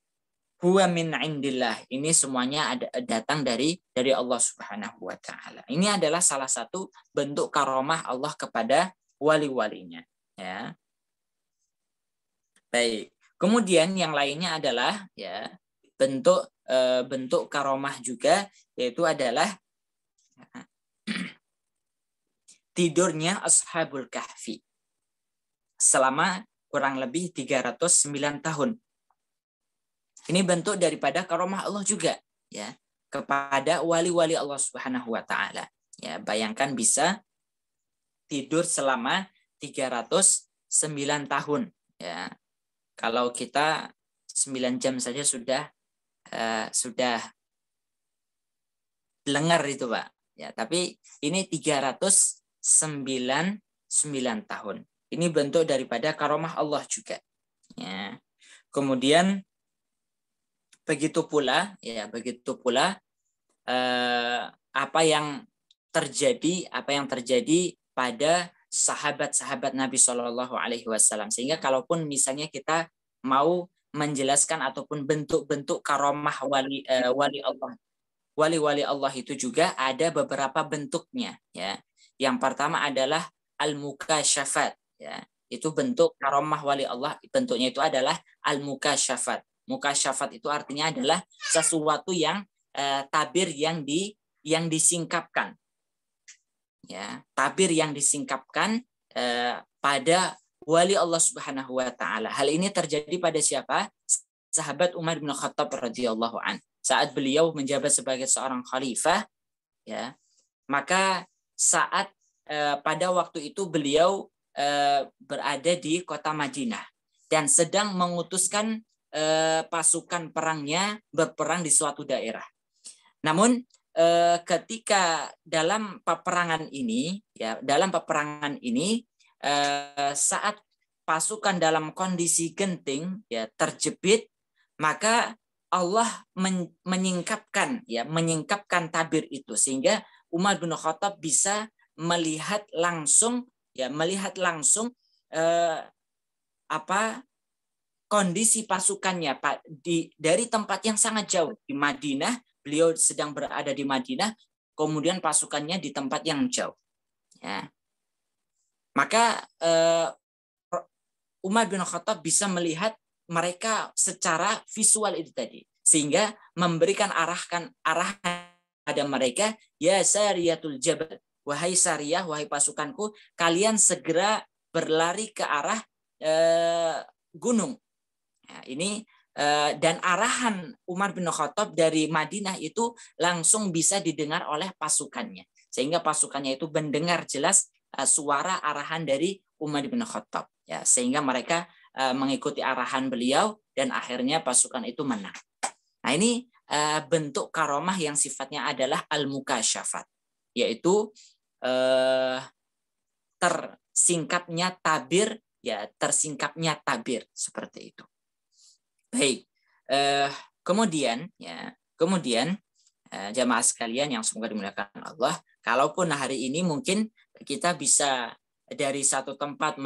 huwa min indillah. Ini semuanya datang dari Allah Subhanahu wa taala. Ini adalah salah satu bentuk karomah Allah kepada wali-walinya, ya. Baik. Kemudian yang lainnya adalah, ya, bentuk karomah juga, yaitu adalah tidurnya Ashabul Kahfi selama kurang lebih 309 tahun. Ini bentuk daripada karomah Allah juga, ya, kepada wali-wali Allah Subhanahu wa taala. Ya, bayangkan bisa tidur selama 309 tahun, ya. Kalau kita 9 jam saja sudah lengar itu, Pak. Ya, tapi ini 309 tahun. Ini bentuk daripada karomah Allah juga. Ya. Kemudian begitu pula apa yang terjadi pada sahabat-sahabat Nabi Shallallahu Alaihi Wasallam, sehingga kalaupun misalnya kita mau menjelaskan ataupun bentuk-bentuk karomah wali Allah itu juga ada beberapa bentuknya, ya. Yang pertama adalah al-mukasyafat, ya. Itu bentuk karomah wali Allah, bentuknya itu adalah al-mukasyafat. Mukasyafat itu artinya adalah sesuatu yang tabir yang disingkapkan. Ya, tabir yang disingkapkan pada wali Allah Subhanahu wa taala. Hal ini terjadi pada siapa? Sahabat Umar bin Khattab radhiyallahu an. Saat beliau menjabat sebagai seorang khalifah, ya. Maka saat pada waktu itu beliau berada di kota Madinah dan sedang mengutuskan pasukan perangnya berperang di suatu daerah. Namun ketika dalam peperangan ini, saat pasukan dalam kondisi genting, ya, terjepit, maka Allah menyingkapkan tabir itu, sehingga Umar bin Khattab bisa melihat langsung kondisi pasukannya dari tempat yang sangat jauh di Madinah. Beliau sedang berada di Madinah, kemudian pasukannya di tempat yang jauh, ya. Maka Umar bin Khattab bisa melihat mereka secara visual itu tadi, sehingga memberikan arahan pada mereka, ya Sariyatul Jabal, wahai Sariyah, wahai pasukanku, kalian segera berlari ke arah gunung. Nah, ini dan arahan Umar bin Khattab dari Madinah itu langsung bisa didengar oleh pasukannya, sehingga pasukannya itu mendengar jelas suara arahan dari Umar bin Khattab. Ya, sehingga mereka mengikuti arahan beliau dan akhirnya pasukan itu menang. Nah, ini bentuk karomah yang sifatnya adalah al-mukasyafat, yaitu tersingkapnya tabir, ya tersingkapnya tabir seperti itu. Baik, kemudian jamaah sekalian yang semoga dimuliakan Allah, kalaupun hari ini mungkin kita bisa dari satu tempat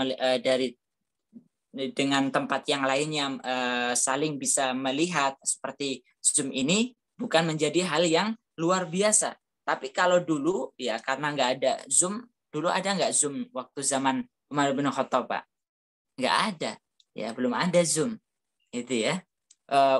dengan tempat yang lainnya saling bisa melihat seperti Zoom ini, bukan menjadi hal yang luar biasa. Tapi kalau dulu ya karena nggak ada Zoom, dulu ada nggak Zoom waktu zaman Umar bin Khattab, Pak? Nggak ada, ya belum ada Zoom, itu ya.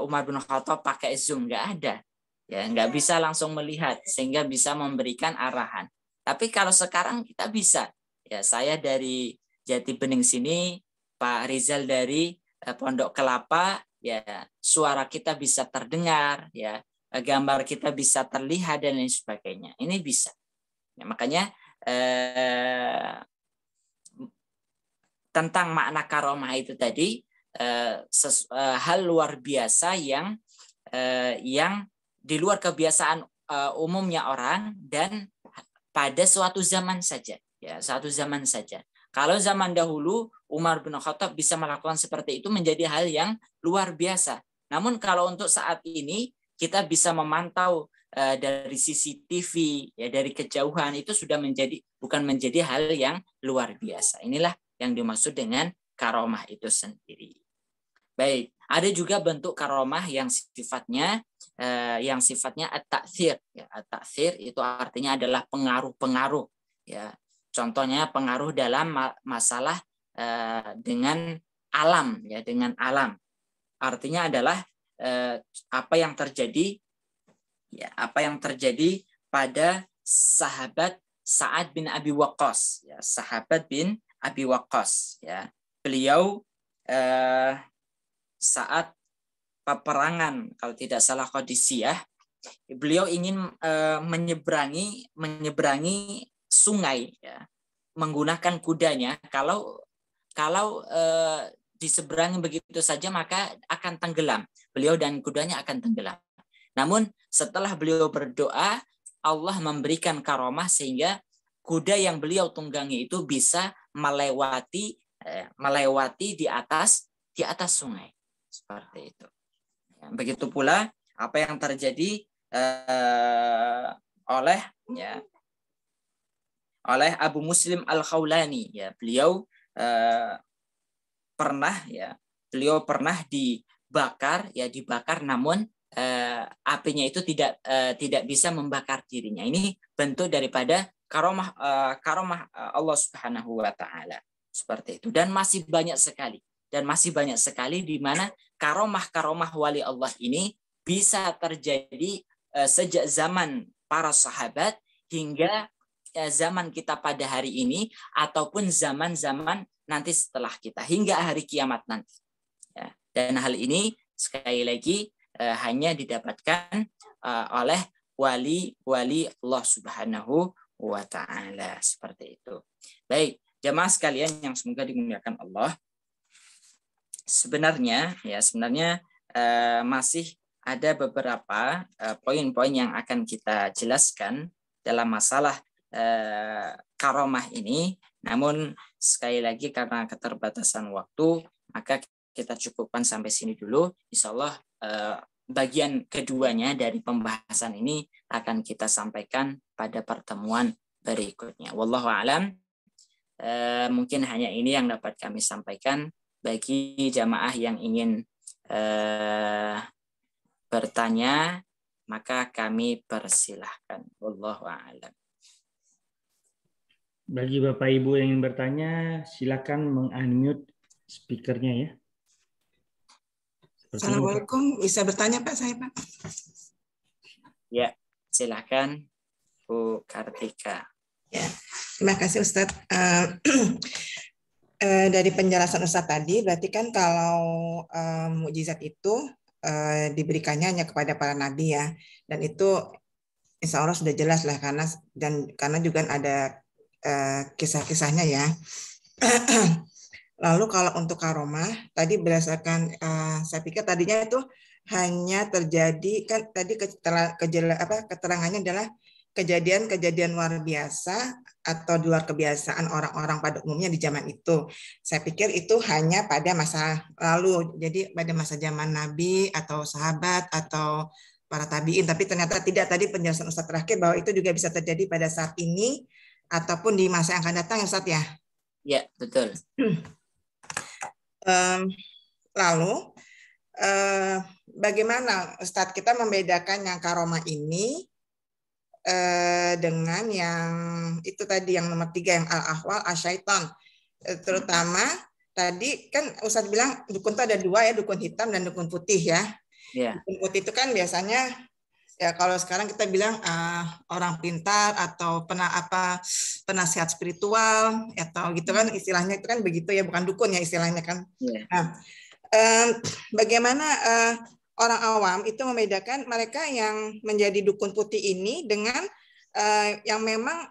Umar bin Khattab pakai Zoom, nggak ada, ya nggak bisa langsung melihat sehingga bisa memberikan arahan. Tapi kalau sekarang kita bisa, ya saya dari Jati Bening sini, Pak Rizal dari Pondok Kelapa, ya suara kita bisa terdengar, ya gambar kita bisa terlihat dan lain sebagainya. Ini bisa. Ya, makanya tentang makna karomah itu tadi hal luar biasa yang di luar kebiasaan umumnya orang dan pada suatu zaman saja, ya suatu zaman saja. Kalau zaman dahulu Umar bin Khattab bisa melakukan seperti itu menjadi hal yang luar biasa. Namun kalau untuk saat ini kita bisa memantau dari CCTV, ya dari kejauhan, itu sudah bukan menjadi hal yang luar biasa. Inilah yang dimaksud dengan karomah itu sendiri. Baik, ada juga bentuk karomah yang sifatnya at-ta'thir. Ya, at-ta'thir itu artinya adalah pengaruh-pengaruh. Ya, contohnya pengaruh dalam masalah dengan alam, ya dengan alam. Artinya adalah apa yang terjadi pada sahabat Sa'ad bin Abi Waqqas, ya sahabat bin Abi Waqqas, ya beliau saat peperangan kalau tidak salah Qadisiyah, beliau ingin menyeberangi sungai, ya menggunakan kudanya. Kalau diseberangi begitu saja maka akan tenggelam, beliau dan kudanya akan tenggelam. Namun setelah beliau berdoa, Allah memberikan karomah sehingga kuda yang beliau tunggangi itu bisa melewati di atas sungai, seperti itu. Begitu pula apa yang terjadi oleh Abu Muslim Al-Khawlani, ya beliau pernah dibakar namun apinya itu tidak bisa membakar dirinya. Ini bentuk daripada karomah Allah Subhanahu wa taala, seperti itu. Dan masih banyak sekali di mana karomah wali Allah ini bisa terjadi sejak zaman para sahabat hingga zaman kita pada hari ini, ataupun zaman-zaman nanti setelah kita hingga hari kiamat nanti. Ya. Dan hal ini sekali lagi hanya didapatkan oleh wali Allah Subhanahu wa taala, seperti itu. Baik, jamaah sekalian yang semoga dimuliakan Allah. Sebenarnya masih ada beberapa poin-poin yang akan kita jelaskan dalam masalah karomah ini. Namun sekali lagi karena keterbatasan waktu, maka kita cukupkan sampai sini dulu. Insyaallah bagian keduanya dari pembahasan ini akan kita sampaikan pada pertemuan berikutnya. Wallahu a'lam. Mungkin hanya ini yang dapat kami sampaikan. Bagi jamaah yang ingin bertanya, maka kami persilahkan. Wallahu a'lam. Bagi Bapak Ibu yang ingin bertanya, silakan meng-unmute speakernya ya. Assalamualaikum, bisa bertanya Pak saya Pak? Ya, silakan Bu Kartika. Ya, terima kasih Ustadz. Dari penjelasan Ustadz tadi, berarti kan kalau mukjizat itu diberikannya hanya kepada para nabi ya, dan itu insya Allah sudah jelas lah karena juga ada kisah-kisahnya ya. Lalu kalau untuk karomah, tadi berdasarkan saya pikir tadinya itu hanya terjadi kan tadi keterangannya adalah kejadian-kejadian luar biasa atau di luar kebiasaan orang-orang pada umumnya di zaman itu. Saya pikir itu hanya pada masa lalu, jadi pada masa zaman Nabi atau sahabat atau para tabiin. Tapi ternyata tidak, tadi penjelasan Ustadz terakhir bahwa itu juga bisa terjadi pada saat ini ataupun di masa yang akan datang, Ustadz ya. Ya, betul. Lalu bagaimana Ustadz kita membedakan yang karomah ini dengan yang itu tadi yang nomor 3 yang al-ahwal asyaiton, terutama tadi kan Ustadz bilang dukun itu ada 2 ya, dukun hitam dan dukun putih ya. Dukun putih itu kan biasanya ya kalau sekarang kita bilang orang pintar atau penasihat spiritual atau gitu kan istilahnya itu kan begitu ya, bukan dukun ya istilahnya kan. Nah, bagaimana orang awam itu membedakan mereka yang menjadi dukun putih ini dengan yang memang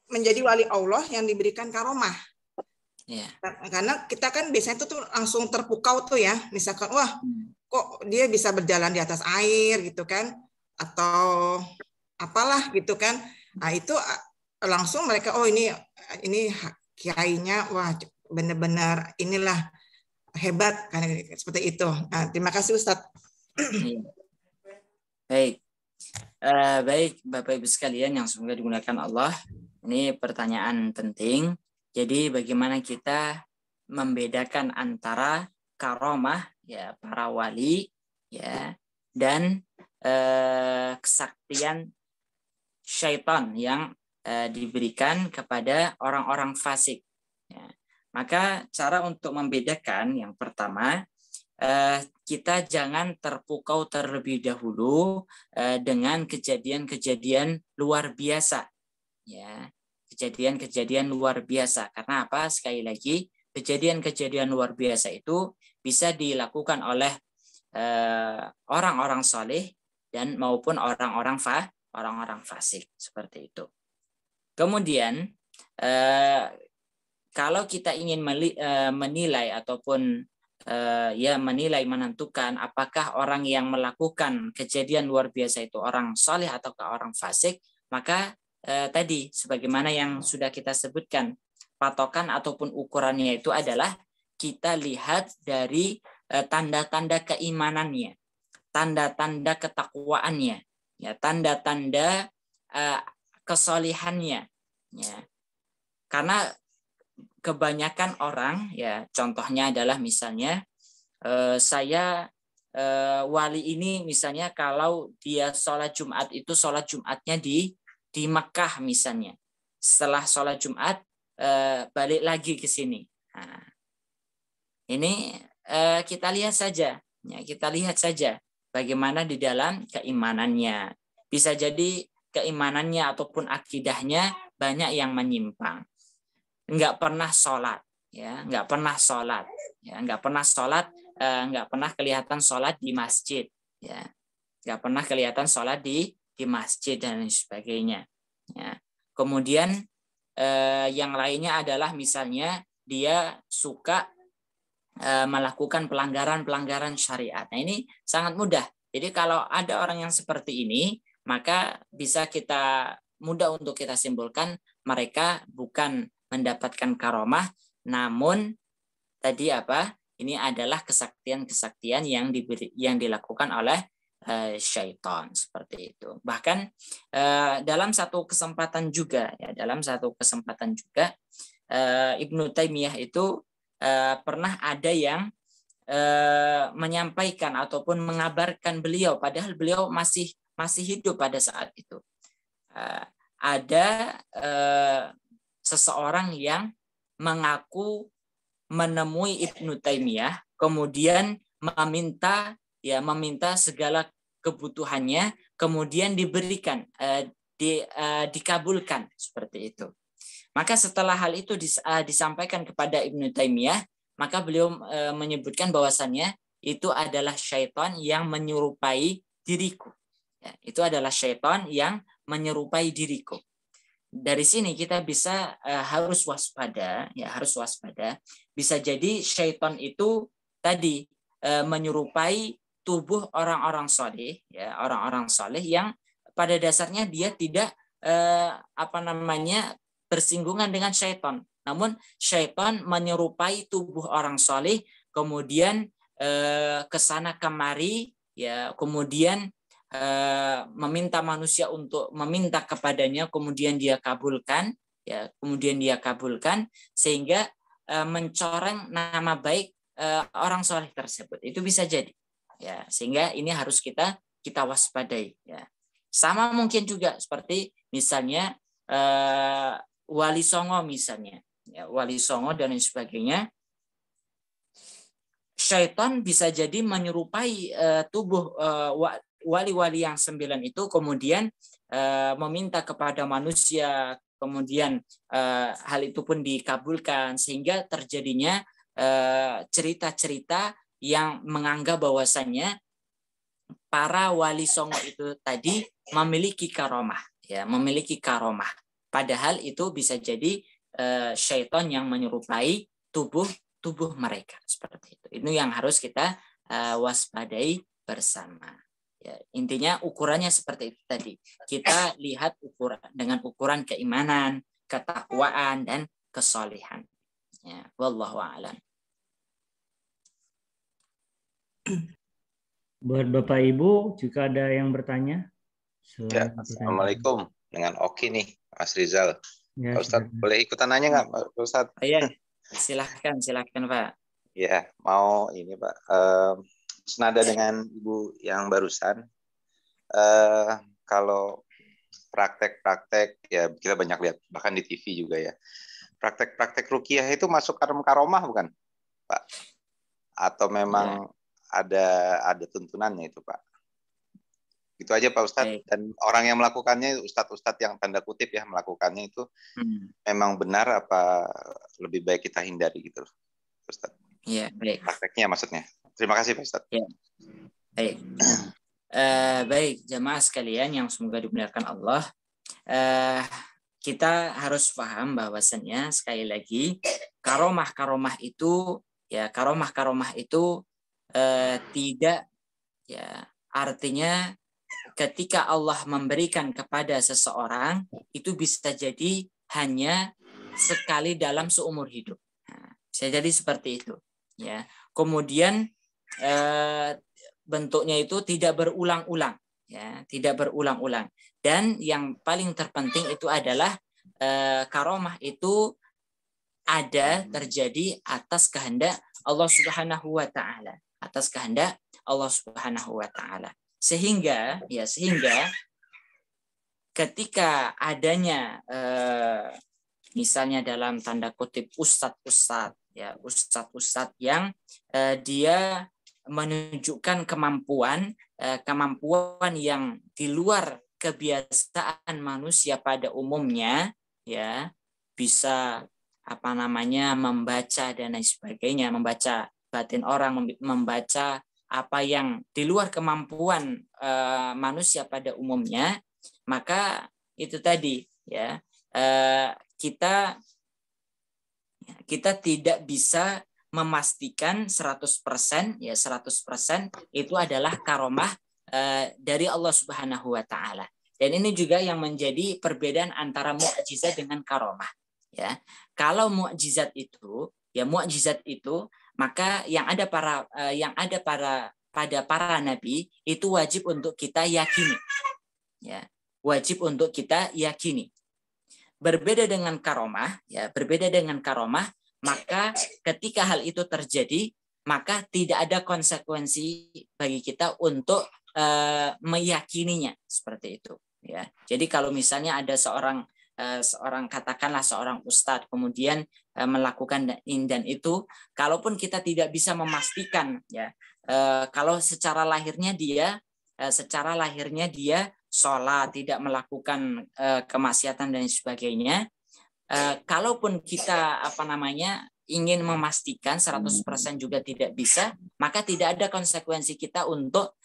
menjadi wali Allah yang diberikan karomah. Karena kita kan biasanya itu tuh langsung terpukau tuh ya, misalkan wah kok dia bisa berjalan di atas air gitu kan, atau apalah gitu kan. Nah itu langsung mereka oh ini kiainya wah benar-benar inilah hebat kan seperti itu. Nah, terima kasih Ustadz. Baik. Baik Bapak Ibu sekalian yang semoga digunakan Allah. Ini pertanyaan penting. Jadi bagaimana kita membedakan antara karomah ya para wali ya dan kesaktian syaitan yang diberikan kepada orang-orang fasik. Ya. Maka cara untuk membedakan yang pertama, kita jangan terpukau terlebih dahulu dengan kejadian-kejadian luar biasa. Ya, kejadian-kejadian luar biasa. Karena apa? Sekali lagi, kejadian-kejadian luar biasa itu bisa dilakukan oleh orang-orang saleh dan maupun orang-orang fasik seperti itu. Kemudian kalau kita ingin menilai ataupun menilai menentukan apakah orang yang melakukan kejadian luar biasa itu orang saleh ataukah orang fasik, maka tadi sebagaimana yang sudah kita sebutkan, patokan ataupun ukurannya itu adalah kita lihat dari tanda-tanda keimanannya, tanda-tanda ketakwaannya, ya, tanda-tanda kesolihannya, ya. Karena kebanyakan orang, ya, contohnya adalah misalnya saya wali ini misalnya kalau dia sholat Jumat itu sholat Jumatnya di Mekah misalnya, setelah sholat Jumat balik lagi ke sini. Nah, ini kita lihat saja, ya, kita lihat saja bagaimana di dalam keimanannya. Bisa jadi keimanannya ataupun akidahnya banyak yang menyimpang. Nggak pernah sholat, ya, nggak pernah sholat, ya, nggak pernah sholat, nggak pernah kelihatan sholat di masjid, ya, nggak pernah kelihatan sholat di masjid dan sebagainya. Ya. Kemudian yang lainnya adalah misalnya dia suka melakukan pelanggaran syariat. Nah ini sangat mudah. Jadi kalau ada orang yang seperti ini, maka bisa kita mudah untuk kita simpulkan mereka bukan mendapatkan karomah, namun tadi apa? Ini adalah kesaktian-kesaktian yang dilakukan oleh syaitan seperti itu. Bahkan dalam satu kesempatan juga, Ibnu Taimiyah itu pernah ada yang menyampaikan ataupun mengabarkan beliau, padahal beliau masih hidup pada saat itu. Ada seseorang yang mengaku menemui Ibnu Taimiyah, kemudian meminta segala kebutuhannya, kemudian diberikan, dikabulkan seperti itu. Maka setelah hal itu disampaikan kepada Ibnu Taimiyah, maka beliau menyebutkan bahwasannya itu adalah syaitan yang menyerupai diriku. Ya, itu adalah syaitan yang menyerupai diriku. dari sini kita bisa harus waspada, ya harus waspada. Bisa jadi syaitan itu tadi menyerupai tubuh orang-orang soleh, ya orang-orang soleh yang pada dasarnya dia tidak bersinggungan dengan syaitan. Namun syaitan menyerupai tubuh orang soleh, kemudian kesana kemari, ya kemudian meminta manusia untuk meminta kepadanya, kemudian dia kabulkan, ya kemudian dia kabulkan, sehingga mencoreng nama baik orang soleh tersebut. Itu bisa jadi, ya sehingga ini harus kita waspadai, ya. Sama mungkin juga seperti misalnya wali songo misalnya, ya, wali songo dan lain sebagainya. Syaitan bisa jadi menyerupai tubuh wali-wali yang 9 itu, kemudian meminta kepada manusia, kemudian hal itu pun dikabulkan, sehingga terjadinya cerita-cerita yang menganggap bahwasannya para wali songo itu tadi memiliki karomah, ya memiliki karomah. Padahal itu bisa jadi syaitan yang menyerupai tubuh mereka, seperti itu. Itu yang harus kita waspadai bersama. Ya, intinya ukurannya seperti itu tadi. Kita lihat dengan ukuran keimanan, ketakwaan, dan kesolehan. Ya, wallahu a'lam. Buat Bapak Ibu, jika ada yang bertanya. Ya, Assalamualaikum. Dengan Oki nih, Mas Rizal. Ya, Pak Ustadz, boleh ikutan nanya nggak, Pak Ustadz? Iya, silahkan Pak. Ya, mau ini Pak. Senada dengan Ibu yang barusan, kalau praktek-praktek, ya kita banyak lihat, bahkan di TV juga ya. Praktek-praktek ruqyah itu masuk karomah bukan, Pak? Atau memang ada tuntunannya itu, Pak? Itu aja Pak Ustadz. Dan orang yang melakukannya, ustadz-ustadz yang tanda kutip ya melakukannya itu memang benar apa lebih baik kita hindari gitu, Ustadz? Iya, baik. Prakteknya maksudnya. Terima kasih Pak Ustadz. Ya. Baik. Baik, jamaah sekalian yang semoga dimuliakan Allah. Kita harus paham bahwasannya sekali lagi karomah itu tidak, ya artinya ketika Allah memberikan kepada seseorang itu bisa jadi hanya sekali dalam seumur hidup. Nah, bisa jadi seperti itu, ya. Kemudian bentuknya itu tidak berulang-ulang, ya, tidak berulang-ulang. Dan yang paling terpenting itu adalah karomah itu ada terjadi atas kehendak Allah Subhanahu wa taala, atas kehendak Allah Subhanahu wa taala. Sehingga ketika adanya misalnya dalam tanda kutip ustadz-ustadz yang dia menunjukkan kemampuan yang di luar kebiasaan manusia pada umumnya, ya bisa membaca dan lain sebagainya, membaca batin orang, membaca apa yang di luar kemampuan manusia pada umumnya, maka itu tadi, ya, kita tidak bisa memastikan 100%, ya 100% itu adalah karomah dari Allah Subhanahu wa taala. Dan ini juga yang menjadi perbedaan antara mukjizat dengan karomah, ya. Kalau mukjizat itu, maka yang ada pada para nabi itu wajib untuk kita yakini, ya, wajib untuk kita yakini. Berbeda dengan karomah, maka ketika hal itu terjadi, maka tidak ada konsekuensi bagi kita untuk meyakininya, seperti itu, ya. Jadi kalau misalnya ada seorang katakanlah seorang ustadz kemudian melakukan ini dan itu, kalaupun kita tidak bisa memastikan, ya, kalau secara lahirnya dia sholat, tidak melakukan kemaksiatan dan sebagainya, kalaupun kita ingin memastikan 100% juga tidak bisa, maka tidak ada konsekuensi kita untuk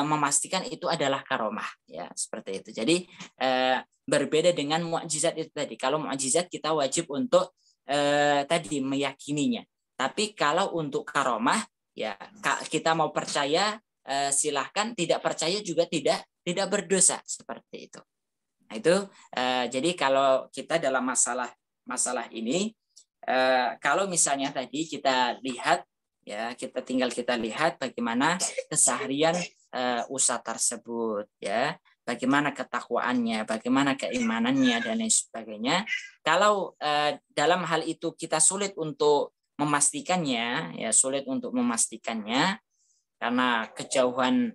memastikan itu adalah karomah, ya, seperti itu. Jadi Berbeda dengan mukjizat itu tadi. Kalau mukjizat kita wajib untuk tadi meyakininya. Tapi kalau untuk karomah, ya kita mau percaya silahkan, tidak percaya juga tidak berdosa, seperti itu. Nah, itu jadi kalau kita dalam masalah ini, kalau misalnya tadi kita lihat, ya kita lihat bagaimana keseharian ustadz tersebut, ya bagaimana ketakwaannya, bagaimana keimanannya dan lain sebagainya. Kalau dalam hal itu kita sulit untuk memastikannya, karena kejauhan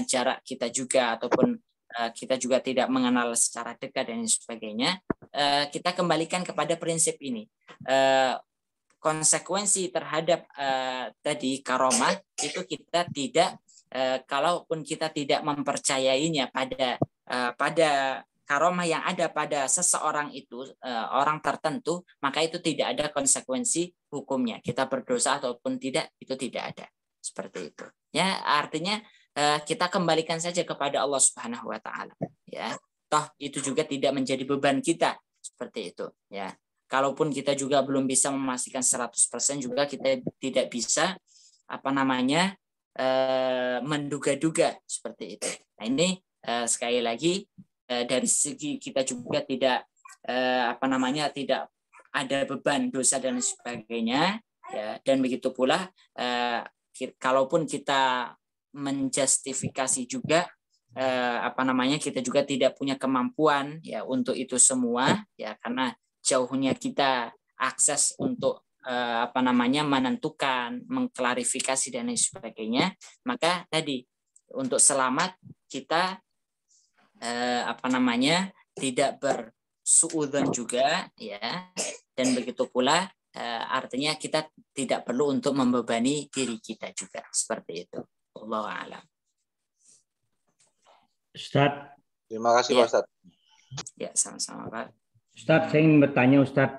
jarak kita juga, ataupun kita juga tidak mengenal secara dekat dan sebagainya, kita kembalikan kepada prinsip ini. Konsekuensi terhadap tadi karomah itu kita tidak, kalaupun kita tidak mempercayainya pada karomah yang ada pada seseorang itu, orang tertentu, maka itu tidak ada konsekuensi hukumnya. Kita berdosa ataupun tidak, itu tidak ada. Seperti itu. Ya, artinya kita kembalikan saja kepada Allah Subhanahu wa taala, ya. Toh itu juga tidak menjadi beban kita, seperti itu, ya. Kalaupun kita juga belum bisa memastikan 100% juga, kita tidak bisa menduga-duga, seperti itu. Nah, ini sekali lagi dari segi kita juga tidak tidak ada beban dosa dan sebagainya, ya. Dan begitu pula kalaupun kita menjustifikasi juga kita juga tidak punya kemampuan, ya, untuk itu semua, ya, karena jauhnya kita akses untuk menentukan, mengklarifikasi dan lain sebagainya. Maka tadi untuk selamat kita tidak bersuudzon juga, ya, dan begitu pula artinya kita tidak perlu untuk membebani diri kita juga, seperti itu. Wallahu a'lam. Ustaz. Terima kasih Pak Ustaz. Ya, sama-sama Pak. Ustaz, saya ingin bertanya Ustaz.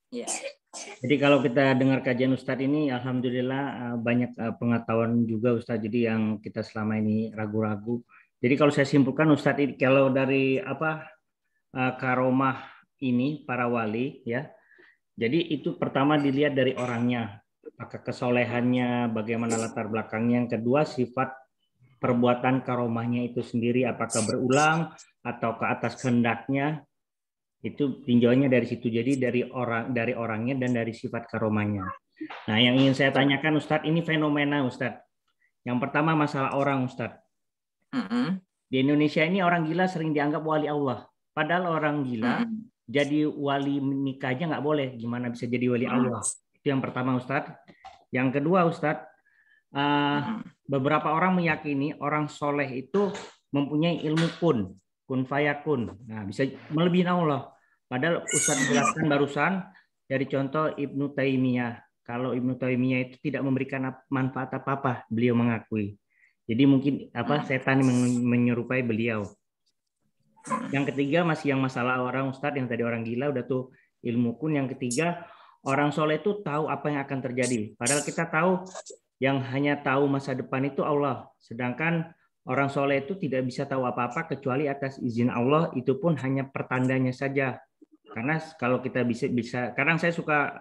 Ya. Jadi kalau kita dengar kajian Ustaz ini, alhamdulillah banyak pengetahuan juga Ustaz. Jadi yang kita selama ini ragu-ragu. Jadi kalau saya simpulkan Ustaz, kalau dari karomah ini para wali, ya. Jadi itu pertama dilihat dari orangnya, apakah kesolehannya, bagaimana latar belakangnya. Yang kedua, sifat perbuatan karomahnya itu sendiri, apakah berulang atau ke atas kehendaknya. Itu tinjauannya dari situ. Jadi dari orangnya dan dari sifat karomahnya. Nah, yang ingin saya tanyakan Ustadz, ini fenomena Ustadz. Yang pertama masalah orang Ustadz. Di Indonesia ini orang gila sering dianggap wali Allah. Padahal orang gila jadi wali nikah aja nggak boleh. Gimana bisa jadi wali Allah? Itu yang pertama Ustadz. Yang kedua Ustadz, beberapa orang meyakini orang soleh itu mempunyai ilmu kun fayakun. Nah, bisa melebihi Allah. Padahal Ustadz jelaskan barusan dari contoh Ibnu Taimiyah. Kalau Ibnu Taimiyah itu tidak memberikan manfaat apa-apa, beliau mengakui. Jadi mungkin setan menyerupai beliau. Yang ketiga masih yang masalah orang Ustadz, yang tadi orang gila udah tuh ilmu kun. Yang ketiga, orang soleh itu tahu apa yang akan terjadi. Padahal kita tahu yang hanya tahu masa depan itu Allah. Sedangkan orang soleh itu tidak bisa tahu apa-apa kecuali atas izin Allah, itu pun hanya pertandanya saja. Karena kalau kita bisa kadang saya suka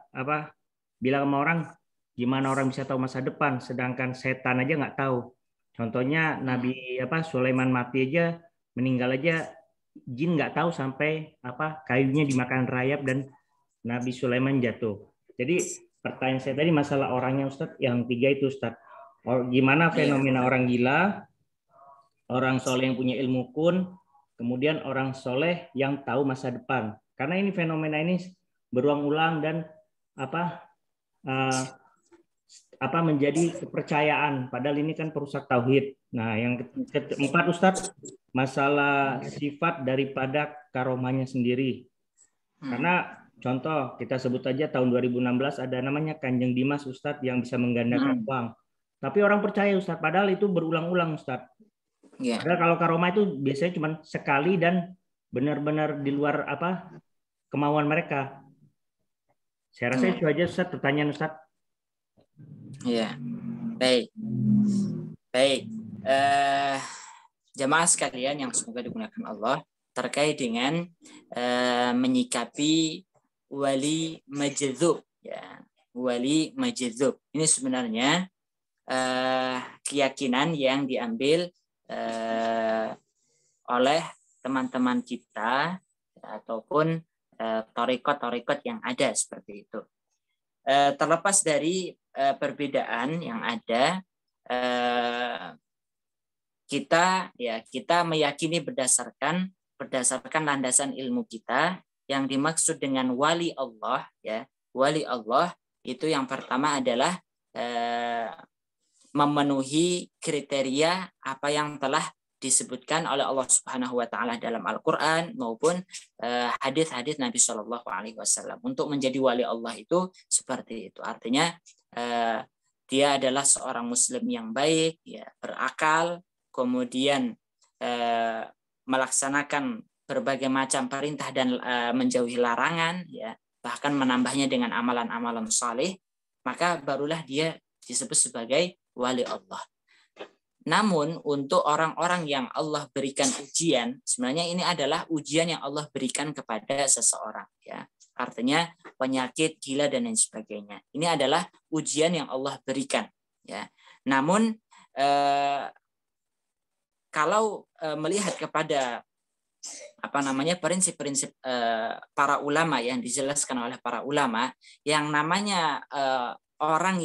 bilang sama orang, gimana orang bisa tahu masa depan sedangkan setan aja nggak tahu. Contohnya Nabi Sulaiman mati aja, meninggal aja, jin nggak tahu sampai kayunya dimakan rayap dan Nabi Sulaiman jatuh. Jadi pertanyaan saya tadi masalah orangnya Ustadz, yang tiga itu Ustadz. Gimana fenomena orang gila, orang soleh yang punya ilmu kun, kemudian orang soleh yang tahu masa depan. Karena ini fenomena ini berulang-ulang dan menjadi kepercayaan. Padahal ini kan perusak tauhid. Nah, yang keempat Ustadz, masalah sifat daripada karomahnya sendiri. Karena contoh kita sebut aja tahun 2016 ada namanya Kanjeng Dimas Ustadz yang bisa menggandakan uang. Tapi orang percaya Ustadz, padahal itu berulang-ulang Ustadz. Padahal kalau karomah itu biasanya cuma sekali dan benar-benar di luar kemauan mereka. Saya rasa itu aja Ustadz, pertanyaan Ustadz. Ya, baik. Jamaah sekalian yang semoga dimuliakan Allah. terkait dengan menyikapi wali majdzub, ya. Wali majdzub. Ini sebenarnya keyakinan yang diambil oleh teman-teman kita ataupun torikot-torikot yang ada seperti itu. Terlepas dari perbedaan yang ada, kita meyakini berdasarkan landasan ilmu kita. Yang dimaksud dengan wali Allah, ya, wali Allah itu yang pertama adalah memenuhi kriteria apa yang telah disebutkan oleh Allah Subhanahu wa taala dalam Al-Qur'an maupun hadis-hadis Nabi Shallallahu alaihi wasallam. Untuk menjadi wali Allah itu seperti itu. Artinya dia adalah seorang muslim yang baik, ya, berakal, kemudian melaksanakan berbagai macam perintah dan menjauhi larangan, ya, bahkan menambahnya dengan amalan-amalan saleh, maka barulah dia disebut sebagai wali Allah. Namun untuk orang-orang yang Allah berikan ujian, sebenarnya ini adalah ujian yang Allah berikan kepada seseorang, ya. Artinya penyakit, gila dan lain sebagainya. Ini adalah ujian yang Allah berikan, ya. Namun kalau melihat kepada prinsip-prinsip para ulama yang dijelaskan oleh para ulama, yang namanya orang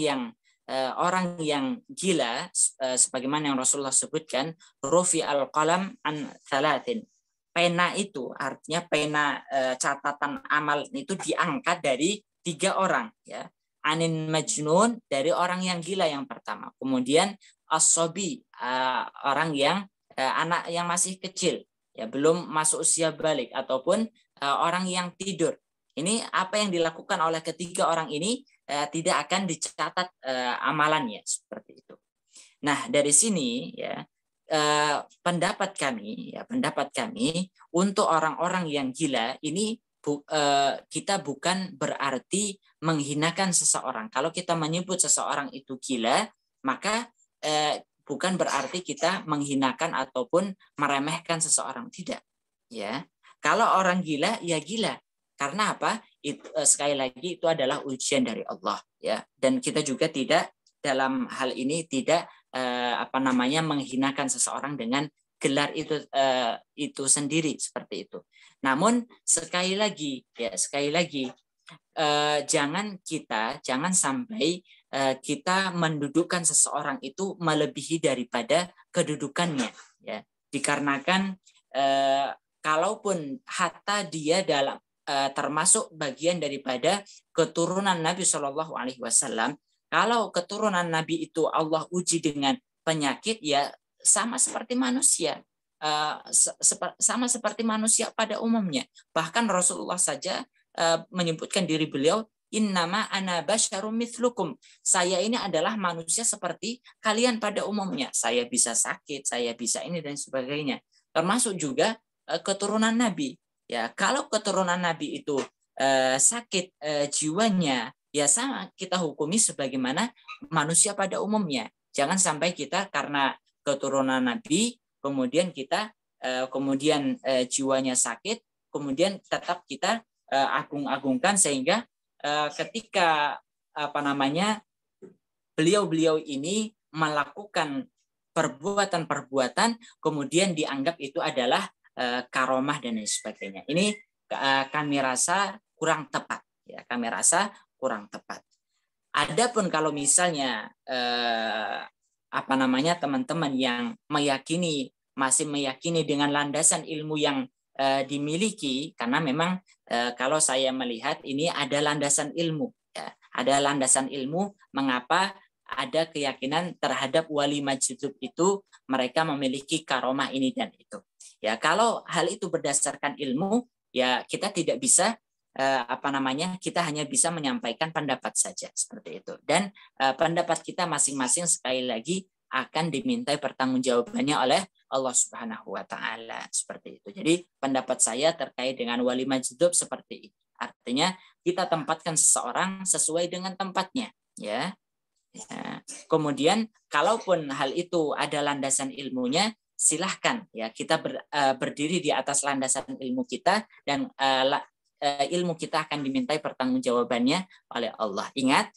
yang gila, sebagaimana yang Rasulullah sebutkan, rufi al-qalam an thalathin. Pena itu artinya pena catatan amal itu diangkat dari 3 orang, ya. Anin majnun, dari orang yang gila yang pertama. Kemudian as-sobi, orang yang anak yang masih kecil, ya, belum masuk usia balik, ataupun orang yang tidur. Ini apa yang dilakukan oleh ketiga orang ini tidak akan dicatat amalannya, seperti itu. Nah, dari sini, ya, pendapat kami untuk orang-orang yang gila ini kita bukan berarti menghinakan seseorang. Kalau kita menyebut seseorang itu gila, maka bukan berarti kita menghinakan ataupun meremehkan seseorang, tidak, ya. Kalau orang gila, ya gila. Karena apa? Sekali lagi itu adalah ujian dari Allah, ya. Dan kita juga tidak dalam hal ini tidak menghinakan seseorang dengan gelar itu sendiri, seperti itu. Namun sekali lagi jangan sampai kita mendudukkan seseorang itu melebihi daripada kedudukannya, ya. Dikarenakan kalaupun hatta dia dalam termasuk bagian daripada keturunan Nabi Shallallahu alaihi wasallam, kalau keturunan Nabi itu Allah uji dengan penyakit, ya sama seperti manusia. Sama seperti manusia pada umumnya. Bahkan Rasulullah saja menyebutkan diri beliau, innama ana basyarum mithlukum. Saya ini adalah manusia seperti kalian pada umumnya. Saya bisa sakit, saya bisa ini dan sebagainya. Termasuk juga keturunan Nabi. Ya, kalau keturunan Nabi itu sakit jiwanya, ya sama kita hukumi sebagaimana manusia pada umumnya. Jangan sampai kita karena keturunan Nabi kemudian kita jiwanya sakit, kemudian tetap kita agung-agungkan sehingga ketika beliau ini melakukan perbuatan-perbuatan kemudian dianggap itu adalah karomah dan lain sebagainya. Ini kami rasa kurang tepat, ya. Kami rasa kurang tepat. Adapun kalau misalnya teman-teman yang masih meyakini dengan landasan ilmu yang dimiliki, karena memang kalau saya melihat ini ada landasan ilmu, ya. Ada landasan ilmu mengapa ada keyakinan terhadap wali majdzub itu mereka memiliki karomah ini dan itu. Ya, kalau hal itu berdasarkan ilmu, ya kita tidak bisa kita hanya bisa menyampaikan pendapat saja, seperti itu. Dan pendapat kita masing-masing sekali lagi akan dimintai pertanggungjawabannya oleh Allah Subhanahu wa taala, seperti itu. Jadi pendapat saya terkait dengan wali majdzub seperti itu. Artinya kita tempatkan seseorang sesuai dengan tempatnya, ya. Kemudian kalaupun hal itu ada landasan ilmunya, silahkan ya kita berdiri di atas landasan ilmu kita, dan ilmu kita akan dimintai pertanggungjawabannya oleh Allah. Ingat,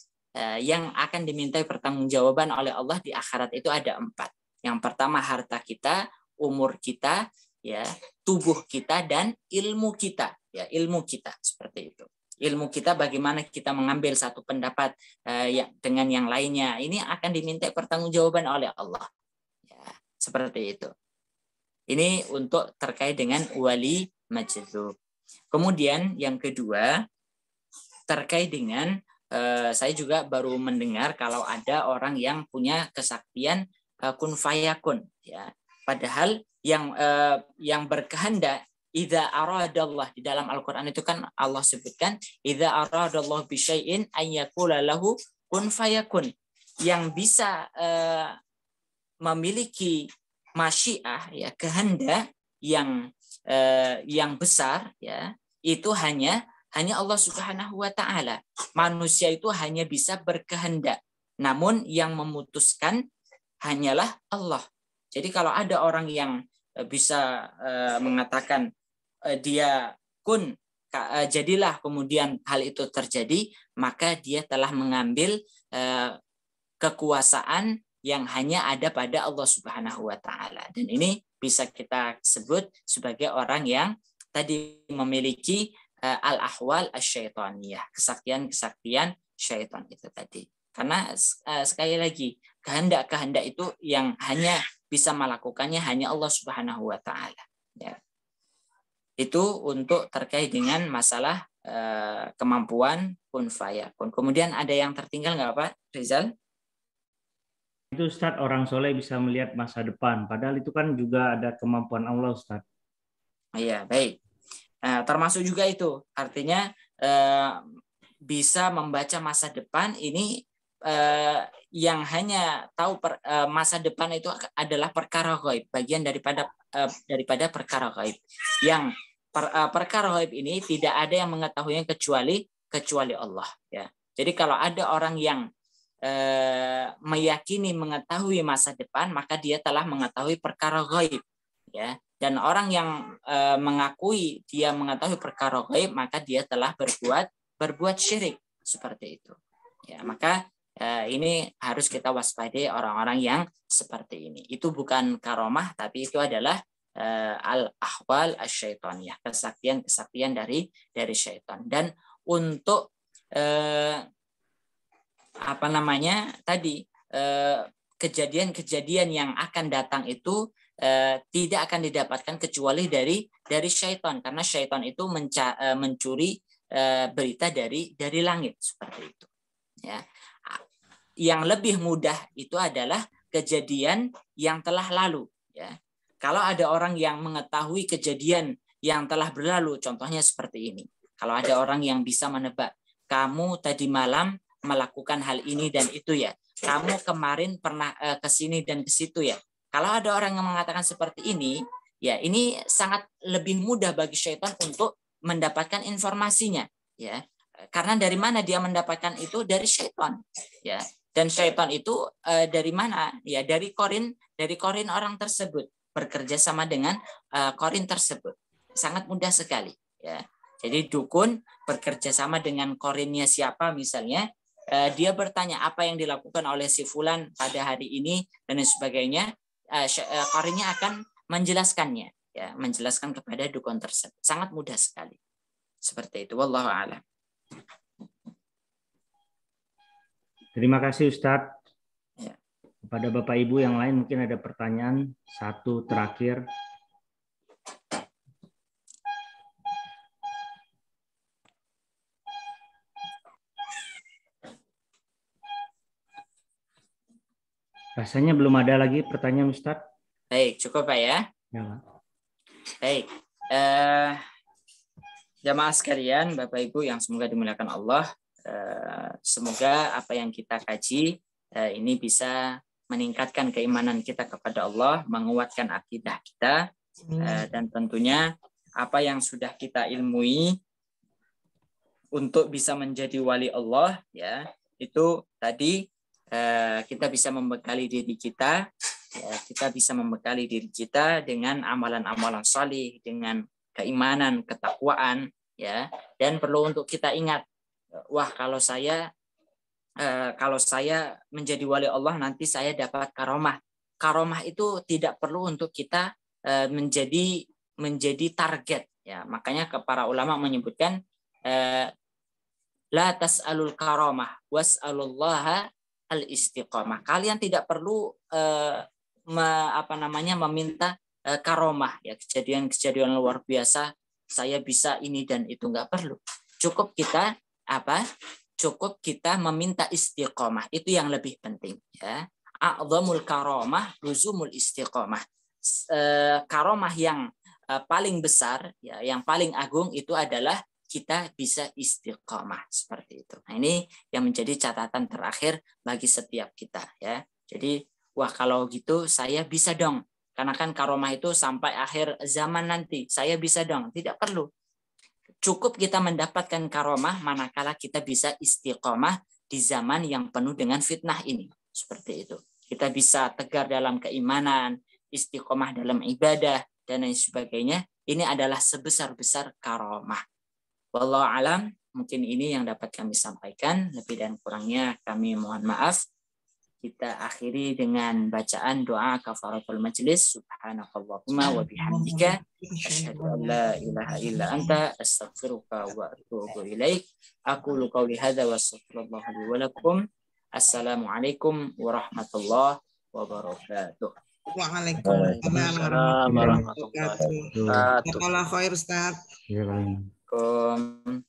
yang akan dimintai pertanggungjawaban oleh Allah di akhirat itu ada 4. Yang pertama harta kita, umur kita, ya, tubuh kita, dan ilmu kita, ya, ilmu kita, seperti itu. Ilmu kita bagaimana kita mengambil satu pendapat dengan yang lainnya, ini akan dimintai pertanggungjawaban oleh Allah. Ya, seperti itu. Ini untuk terkait dengan wali majdzub. Kemudian yang kedua terkait dengan saya juga baru mendengar kalau ada orang yang punya kesaktian kun fayakun, ya. Padahal yang berkehendak, idza aradallah, di dalam Al-Qur'an itu kan Allah sebutkan idza aradallahu bi syai'in ay yaqula lahu kun fayakun. Yang bisa memiliki masyiah, ya, kehendak yang besar, ya, itu hanya Allah Subhanahu wa taala. Manusia itu hanya bisa berkehendak, namun yang memutuskan hanyalah Allah. Jadi kalau ada orang yang bisa mengatakan dia kun, jadilah, kemudian hal itu terjadi, maka dia telah mengambil kekuasaan yang hanya ada pada Allah Subhanahu wa taala. Dan ini bisa kita sebut sebagai orang yang tadi memiliki al-ahwal asy-syaitaniyah, kesaktian-kesaktian syaitan itu tadi. Karena sekali lagi, kehendak-kehendak itu yang hanya bisa melakukannya hanya Allah Subhanahu wa taala, ya. Itu untuk terkait dengan masalah kemampuan kun fayakun. Kemudian ada yang tertinggal nggak Pak Rizal? Itu Ustaz, orang soleh bisa melihat masa depan. Padahal itu kan juga ada kemampuan Allah, Ustaz. Iya, baik. Termasuk juga itu. Artinya bisa membaca masa depan ini, yang hanya tahu masa depan itu adalah perkara gaib, bagian daripada perkara gaib. Yang perkara gaib ini tidak ada yang mengetahuinya kecuali Allah, ya. Jadi kalau ada orang yang meyakini mengetahui masa depan, maka dia telah mengetahui perkara gaib, ya. Dan orang yang mengakui dia mengetahui perkara gaib, maka dia telah berbuat syirik, seperti itu, ya. Maka ini harus kita waspadai orang-orang yang seperti ini. Itu bukan karomah, tapi itu adalah al-ahwal asy-syaitaniyah, kesaktian dari syaitan. Dan untuk kejadian-kejadian yang akan datang itu tidak akan didapatkan kecuali dari syaitan, karena syaitan itu mencuri berita dari langit, seperti itu, ya. Yang lebih mudah itu adalah kejadian yang telah lalu, ya. Kalau ada orang yang mengetahui kejadian yang telah berlalu, contohnya seperti ini. Kalau ada orang yang bisa menebak, kamu tadi malam melakukan hal ini dan itu, ya. Kamu kemarin pernah ke sini dan ke situ, ya. Kalau ada orang yang mengatakan seperti ini, ya, ini sangat lebih mudah bagi syaitan untuk mendapatkan informasinya, ya. Karena dari mana dia mendapatkan itu? Dari syaitan, ya. Dan syaitan itu dari mana? Ya, dari korin orang tersebut, bekerja sama dengan korin tersebut. Sangat mudah sekali, ya. Jadi dukun bekerja sama dengan korinnya siapa misalnya, dia bertanya apa yang dilakukan oleh si fulan pada hari ini dan sebagainya, korinnya akan menjelaskannya, ya, menjelaskan kepada dukun tersebut. Sangat mudah sekali. Seperti itu, wallahu a'lam. Terima kasih Ustadz. Ya. Kepada Bapak Ibu yang lain mungkin ada pertanyaan satu terakhir. Rasanya belum ada lagi pertanyaan Ustadz. Baik, cukup Pak ya. Ya. Baik. Jamaah sekalian, Bapak Ibu yang semoga dimuliakan Allah. Semoga apa yang kita kaji ini bisa meningkatkan keimanan kita kepada Allah, menguatkan akidah kita, dan tentunya apa yang sudah kita ilmui untuk bisa menjadi wali Allah, ya, itu tadi kita bisa membekali diri kita ya, kita bisa membekali diri kita dengan amalan-amalan salih, dengan keimanan, ketakwaan, ya. Dan perlu untuk kita ingat, wah kalau saya menjadi wali Allah nanti saya dapat karomah. Karomah itu tidak perlu untuk kita menjadi target, ya. Makanya para ulama menyebutkan la tas'alul karamah was'alullaha al-istiqamah. Kalian tidak perlu meminta karomah, ya, kejadian-kejadian luar biasa, saya bisa ini dan itu, nggak perlu. Cukup kita Cukup kita meminta istiqamah, itu yang lebih penting, ya. A'dhamul karamah luzumul istiqamah. Karomah yang paling besar, ya, yang paling agung itu adalah kita bisa istiqamah, seperti itu. Nah, ini yang menjadi catatan terakhir bagi setiap kita, ya. Jadi, wah kalau gitu saya bisa dong. Karena kan karomah itu sampai akhir zaman nanti. Saya bisa dong. Tidak perlu. Cukup kita mendapatkan karomah manakala kita bisa istiqamah di zaman yang penuh dengan fitnah ini. Seperti itu. Kita bisa tegar dalam keimanan, istiqamah dalam ibadah, dan lain sebagainya. Ini adalah sebesar-besar karomah. Wallahu alam, mungkin ini yang dapat kami sampaikan. Lebih dan kurangnya kami mohon maaf. Kita akhiri dengan bacaan doa kafaratul majlis. Subhanakallahumma wa bihamdika asyhadu an la ilaha illa anta astaghfiruka wa atubu ilaik. Aqulu qouli hadza wa astaghfirullah li wa lakum. Assalamualaikum warahmatullahi wabarakatuh. Waalaikumsalam warahmatullahi wabarakatuh. Jazakallahu khair, Ustaz. Iya, Waalaikumsalam.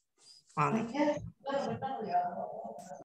Waalaikumsalam.